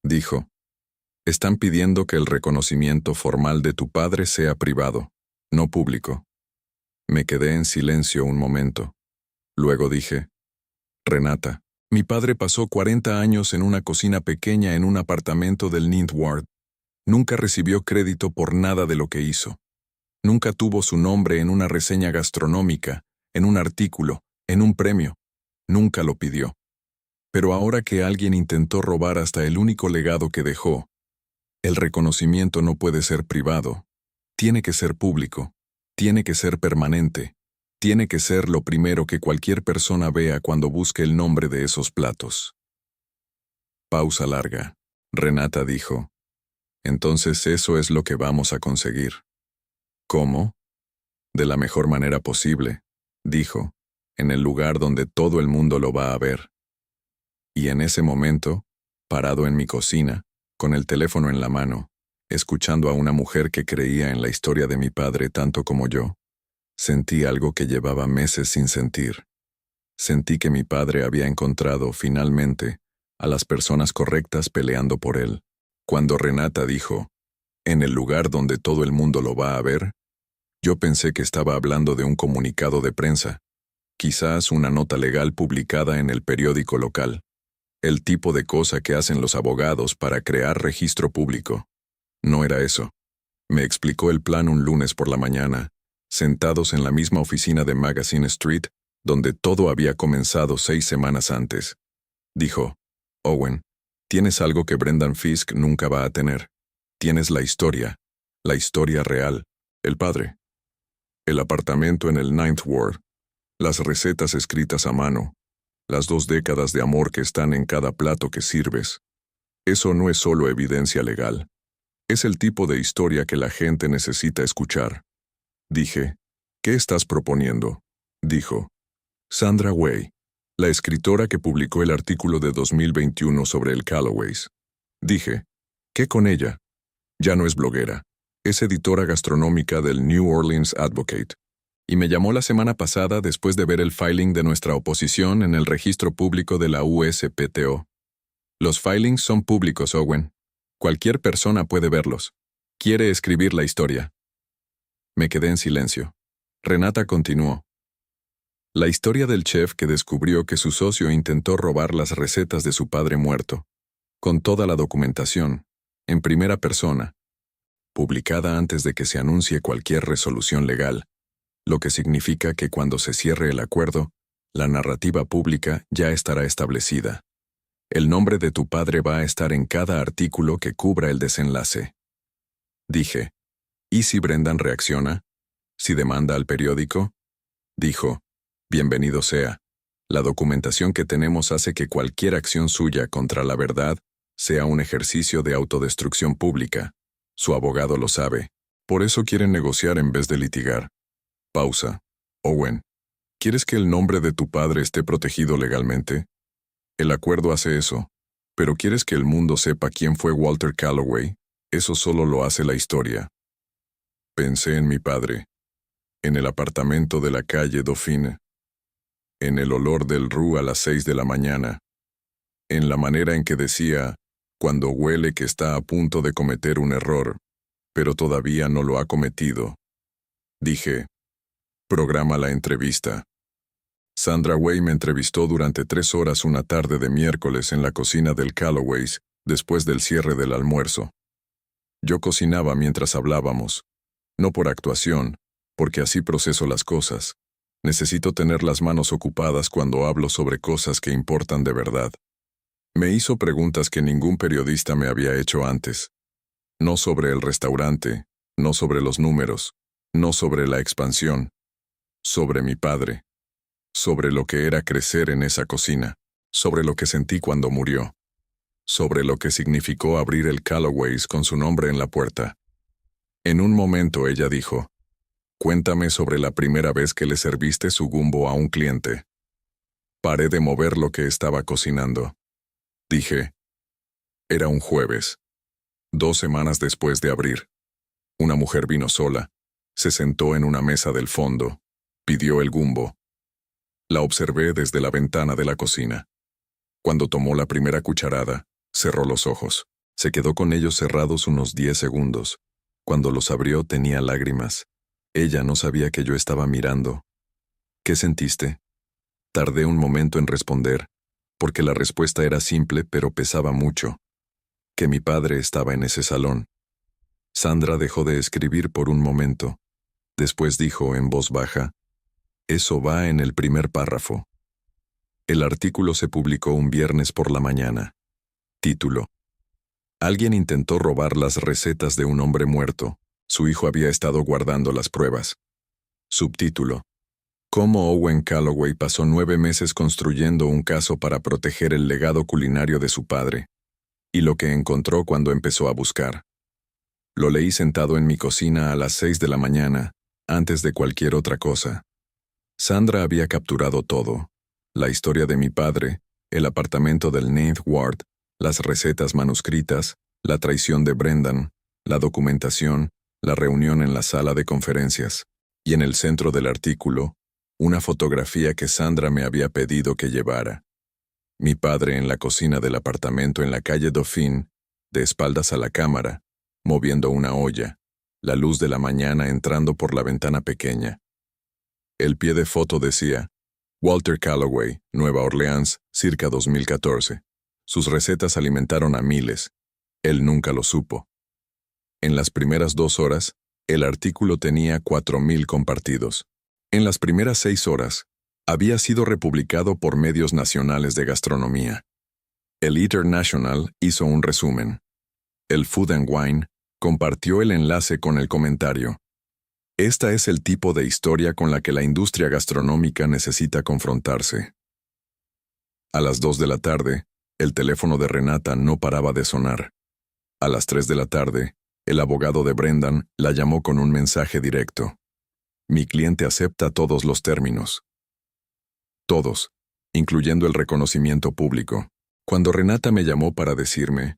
Dijo, están pidiendo que el reconocimiento formal de tu padre sea privado, no público. Me quedé en silencio un momento. Luego dije, Renata, mi padre pasó 40 años en una cocina pequeña en un apartamento del Ninth Ward. Nunca recibió crédito por nada de lo que hizo. Nunca tuvo su nombre en una reseña gastronómica, en un artículo, en un premio. Nunca lo pidió. Pero ahora que alguien intentó robar hasta el único legado que dejó, el reconocimiento no puede ser privado. Tiene que ser público. Tiene que ser permanente. Tiene que ser lo primero que cualquier persona vea cuando busque el nombre de esos platos. Pausa larga. Renata dijo, entonces eso es lo que vamos a conseguir. ¿Cómo? De la mejor manera posible, dijo, en el lugar donde todo el mundo lo va a ver. Y en ese momento, parado en mi cocina, con el teléfono en la mano, escuchando a una mujer que creía en la historia de mi padre tanto como yo, sentí algo que llevaba meses sin sentir. Sentí que mi padre había encontrado, finalmente, a las personas correctas peleando por él. Cuando Renata dijo, en el lugar donde todo el mundo lo va a ver, yo pensé que estaba hablando de un comunicado de prensa, quizás una nota legal publicada en el periódico local, el tipo de cosa que hacen los abogados para crear registro público. No era eso. Me explicó el plan un lunes por la mañana, sentados en la misma oficina de Magazine Street, donde todo había comenzado 6 semanas antes, Dijo, Owen, tienes algo que Brendan Fisk nunca va a tener. Tienes la historia real, el padre. El apartamento en el Ninth Ward, las recetas escritas a mano, las 2 décadas de amor que están en cada plato que sirves. Eso no es solo evidencia legal. Es el tipo de historia que la gente necesita escuchar. Dije, ¿qué estás proponiendo? Dijo, Sandra Way, la escritora que publicó el artículo de 2021 sobre el Calloways. Dije, ¿qué con ella? Ya no es bloguera, es editora gastronómica del New Orleans Advocate. Y me llamó la semana pasada después de ver el filing de nuestra oposición en el registro público de la USPTO. Los filings son públicos, Owen. Cualquier persona puede verlos. Quiere escribir la historia. Me quedé en silencio. Renata continuó. La historia del chef que descubrió que su socio intentó robar las recetas de su padre muerto, con toda la documentación, en primera persona, publicada antes de que se anuncie cualquier resolución legal, lo que significa que cuando se cierre el acuerdo, la narrativa pública ya estará establecida. El nombre de tu padre va a estar en cada artículo que cubra el desenlace. Dije, ¿y si Brendan reacciona? ¿Si demanda al periódico? Dijo, bienvenido sea. La documentación que tenemos hace que cualquier acción suya contra la verdad sea un ejercicio de autodestrucción pública. Su abogado lo sabe. Por eso quieren negociar en vez de litigar. Pausa. Owen, ¿quieres que el nombre de tu padre esté protegido legalmente? El acuerdo hace eso. Pero ¿quieres que el mundo sepa quién fue Walter Calloway? Eso solo lo hace la historia. Pensé en mi padre. En el apartamento de la calle Dauphine. En el olor del roux a las 6 de la mañana. En la manera en que decía, cuando huele que está a punto de cometer un error, pero todavía no lo ha cometido. Dije, programa la entrevista. Sandra Way me entrevistó durante 3 horas una tarde de miércoles en la cocina del Calloways, después del cierre del almuerzo. Yo cocinaba mientras hablábamos. No por actuación, porque así proceso las cosas. Necesito tener las manos ocupadas cuando hablo sobre cosas que importan de verdad. Me hizo preguntas que ningún periodista me había hecho antes. No sobre el restaurante, no sobre los números, no sobre la expansión. Sobre mi padre. Sobre lo que era crecer en esa cocina. Sobre lo que sentí cuando murió. Sobre lo que significó abrir el Calloways con su nombre en la puerta. En un momento ella dijo, cuéntame sobre la primera vez que le serviste su gumbo a un cliente. Paré de mover lo que estaba cocinando. Dije, era un jueves. 2 semanas después de abrir. Una mujer vino sola, se sentó en una mesa del fondo, pidió el gumbo. La observé desde la ventana de la cocina. Cuando tomó la primera cucharada, cerró los ojos. Se quedó con ellos cerrados unos 10 segundos. Cuando los abrió tenía lágrimas. Ella no sabía que yo estaba mirando. ¿Qué sentiste? Tardé un momento en responder, porque la respuesta era simple pero pesaba mucho. Que mi padre estaba en ese salón. Sandra dejó de escribir por un momento. Después dijo en voz baja, eso va en el primer párrafo. El artículo se publicó un viernes por la mañana. Título. Alguien intentó robar las recetas de un hombre muerto. Su hijo había estado guardando las pruebas. Subtítulo. Cómo Owen Calloway pasó 9 meses construyendo un caso para proteger el legado culinario de su padre. Y lo que encontró cuando empezó a buscar. Lo leí sentado en mi cocina a las 6 de la mañana, antes de cualquier otra cosa. Sandra había capturado todo. La historia de mi padre, el apartamento del Ninth Ward, las recetas manuscritas, la traición de Brendan, la documentación, la reunión en la sala de conferencias. Y en el centro del artículo, una fotografía que Sandra me había pedido que llevara. Mi padre en la cocina del apartamento en la calle Dauphine, de espaldas a la cámara, moviendo una olla, la luz de la mañana entrando por la ventana pequeña. El pie de foto decía, Walter Calloway, Nueva Orleans, circa 2014. Sus recetas alimentaron a miles. Él nunca lo supo. En las primeras 2 horas, el artículo tenía 4,000 compartidos. En las primeras 6 horas, había sido republicado por medios nacionales de gastronomía. El Eater National hizo un resumen. El Food and Wine compartió el enlace con el comentario. Esta es el tipo de historia con la que la industria gastronómica necesita confrontarse. A las 2 de la tarde, el teléfono de Renata no paraba de sonar. A las 3 de la tarde, el abogado de Brendan la llamó con un mensaje directo. Mi cliente acepta todos los términos. Todos, incluyendo el reconocimiento público. Cuando Renata me llamó para decirme,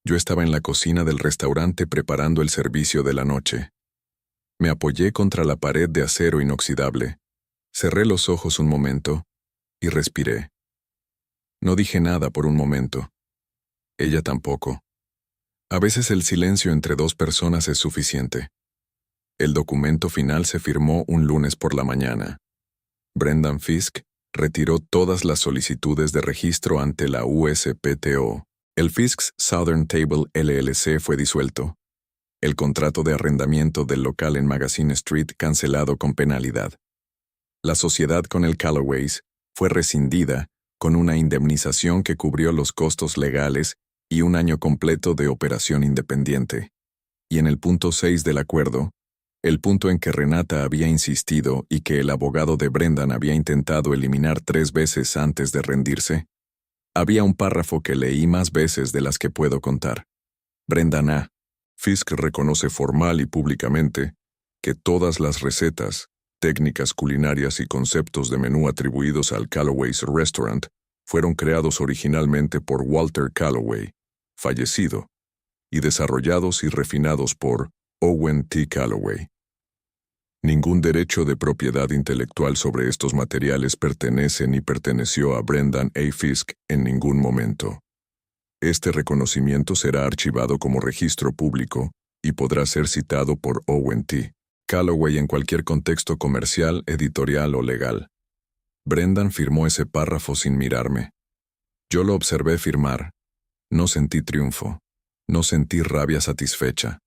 yo estaba en la cocina del restaurante preparando el servicio de la noche. Me apoyé contra la pared de acero inoxidable, cerré los ojos un momento y respiré. No dije nada por un momento. Ella tampoco. A veces el silencio entre dos personas es suficiente. El documento final se firmó un lunes por la mañana. Brendan Fisk retiró todas las solicitudes de registro ante la USPTO. El Fisk's Southern Table LLC fue disuelto. El contrato de arrendamiento del local en Magazine Street cancelado con penalidad. La sociedad con el Callaways fue rescindida con una indemnización que cubrió los costos legales y un año completo de operación independiente. Y en el punto 6 del acuerdo, el punto en que Renata había insistido y que el abogado de Brendan había intentado eliminar 3 veces antes de rendirse, había un párrafo que leí más veces de las que puedo contar. Brendan A. Fisk reconoce formal y públicamente que todas las recetas, técnicas culinarias y conceptos de menú atribuidos al Callaway's Restaurant fueron creados originalmente por Walter Callaway, fallecido, y desarrollados y refinados por Owen T. Callaway. Ningún derecho de propiedad intelectual sobre estos materiales pertenece ni perteneció a Brendan A. Fisk en ningún momento. Este reconocimiento será archivado como registro público y podrá ser citado por Owen T. Callaway en cualquier contexto comercial, editorial o legal. Brendan firmó ese párrafo sin mirarme. Yo lo observé firmar. No sentí triunfo. No sentí rabia satisfecha.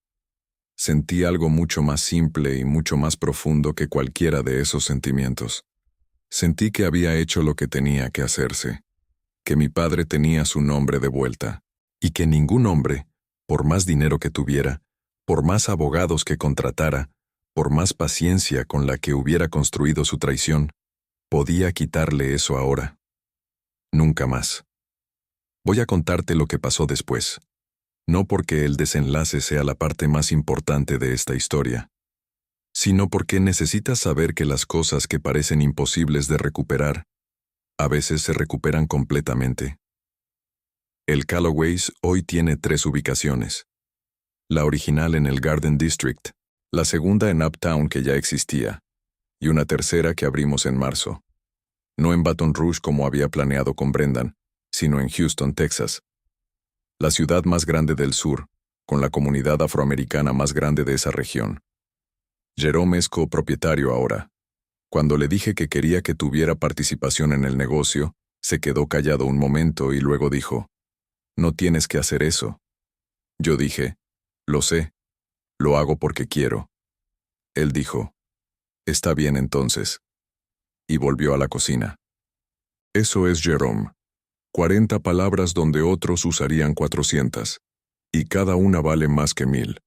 Sentí algo mucho más simple y mucho más profundo que cualquiera de esos sentimientos. Sentí que había hecho lo que tenía que hacerse, que mi padre tenía su nombre de vuelta, y que ningún hombre, por más dinero que tuviera, por más abogados que contratara, por más paciencia con la que hubiera construido su traición, podía quitarle eso ahora. Nunca más. Voy a contarte lo que pasó después. No porque el desenlace sea la parte más importante de esta historia, sino porque necesitas saber que las cosas que parecen imposibles de recuperar, a veces se recuperan completamente. El Callaways hoy tiene 3 ubicaciones. La original en el Garden District, la segunda en Uptown que ya existía, y una tercera que abrimos en marzo. No en Baton Rouge como había planeado con Brendan, sino en Houston, Texas. La ciudad más grande del sur, con la comunidad afroamericana más grande de esa región. Jerome es copropietario ahora. Cuando le dije que quería que tuviera participación en el negocio, se quedó callado un momento y luego dijo, «No tienes que hacer eso». Yo dije, «Lo sé, lo hago porque quiero». Él dijo, «Está bien entonces». Y volvió a la cocina. Eso es Jerome. 40 palabras donde otros usarían 400, y cada una vale más que 1000.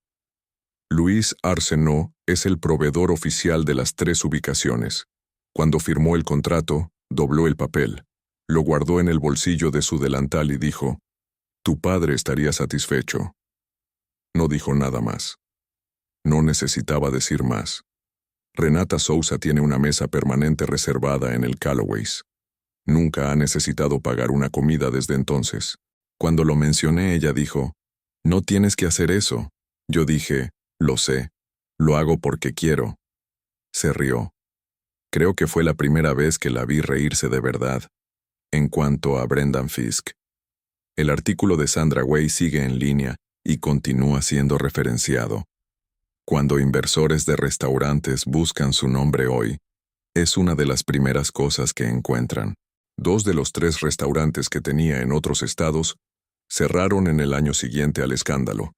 Luis Arsenault es el proveedor oficial de las 3 ubicaciones. Cuando firmó el contrato, dobló el papel, lo guardó en el bolsillo de su delantal y dijo, «Tu padre estaría satisfecho». No dijo nada más. No necesitaba decir más. Renata Souza tiene una mesa permanente reservada en el Callaways. Nunca ha necesitado pagar una comida desde entonces. Cuando lo mencioné, ella dijo, «No tienes que hacer eso». Yo dije, «Lo sé, lo hago porque quiero». Se rió. Creo que fue la primera vez que la vi reírse de verdad. En cuanto a Brendan Fisk, el artículo de Sandra Way sigue en línea y continúa siendo referenciado. Cuando inversores de restaurantes buscan su nombre hoy, es una de las primeras cosas que encuentran. 2 de los 3 restaurantes que tenía en otros estados cerraron en el año siguiente al escándalo.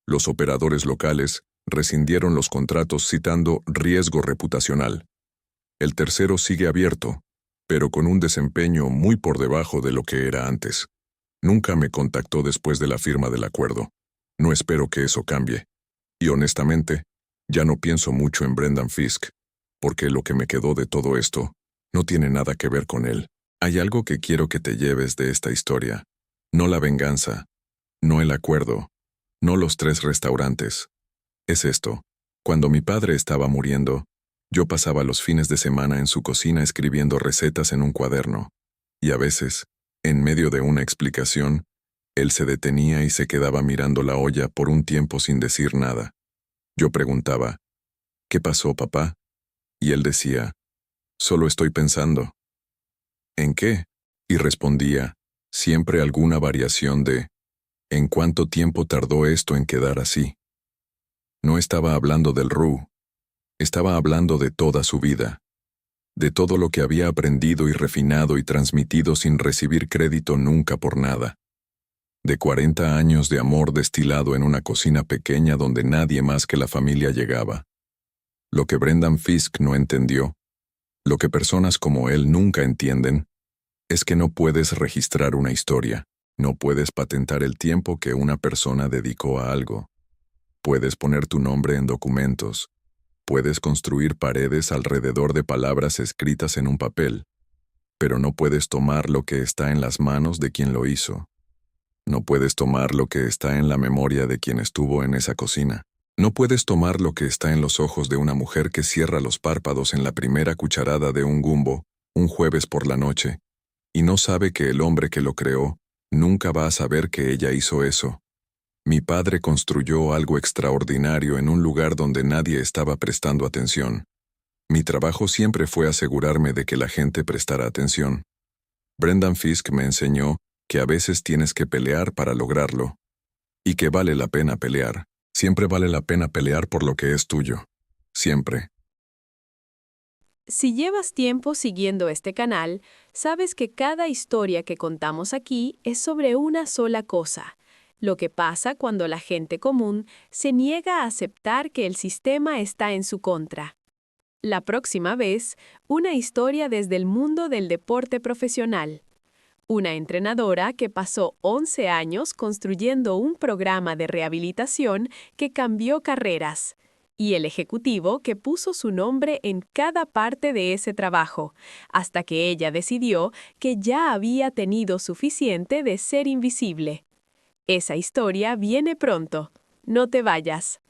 Los operadores locales rescindieron los contratos citando riesgo reputacional. El tercero sigue abierto, pero con un desempeño muy por debajo de lo que era antes. Nunca me contactó después de la firma del acuerdo. No espero que eso cambie. Y honestamente, ya no pienso mucho en Brendan Fisk, porque lo que me quedó de todo esto no tiene nada que ver con él. Hay algo que quiero que te lleves de esta historia. No la venganza, no el acuerdo, no los 3 restaurantes. Es esto. Cuando mi padre estaba muriendo, yo pasaba los fines de semana en su cocina escribiendo recetas en un cuaderno. Y a veces, en medio de una explicación, él se detenía y se quedaba mirando la olla por un tiempo sin decir nada. Yo preguntaba, ¿qué pasó, papá? Y él decía, solo estoy pensando. ¿En qué? Y respondía, siempre alguna variación de, ¿en cuánto tiempo tardó esto en quedar así? No estaba hablando del roux, estaba hablando de toda su vida, de todo lo que había aprendido y refinado y transmitido sin recibir crédito nunca por nada, de 40 años de amor destilado en una cocina pequeña donde nadie más que la familia llegaba. Lo que Brendan Fisk no entendió, lo que personas como él nunca entienden, es que no puedes registrar una historia, no puedes patentar el tiempo que una persona dedicó a algo. Puedes poner tu nombre en documentos, puedes construir paredes alrededor de palabras escritas en un papel, pero no puedes tomar lo que está en las manos de quien lo hizo. No puedes tomar lo que está en la memoria de quien estuvo en esa cocina. No puedes tomar lo que está en los ojos de una mujer que cierra los párpados en la primera cucharada de un gumbo, un jueves por la noche, y no sabe que el hombre que lo creó nunca va a saber que ella hizo eso. Mi padre construyó algo extraordinario en un lugar donde nadie estaba prestando atención. Mi trabajo siempre fue asegurarme de que la gente prestara atención. Brendan Fisk me enseñó que a veces tienes que pelear para lograrlo. Y que vale la pena pelear. Siempre vale la pena pelear por lo que es tuyo. Siempre. Si llevas tiempo siguiendo este canal, sabes que cada historia que contamos aquí es sobre una sola cosa: lo que pasa cuando la gente común se niega a aceptar que el sistema está en su contra. La próxima vez, una historia desde el mundo del deporte profesional. Una entrenadora que pasó 11 años construyendo un programa de rehabilitación que cambió carreras. Y el ejecutivo que puso su nombre en cada parte de ese trabajo, hasta que ella decidió que ya había tenido suficiente de ser invisible. Esa historia viene pronto. No te vayas.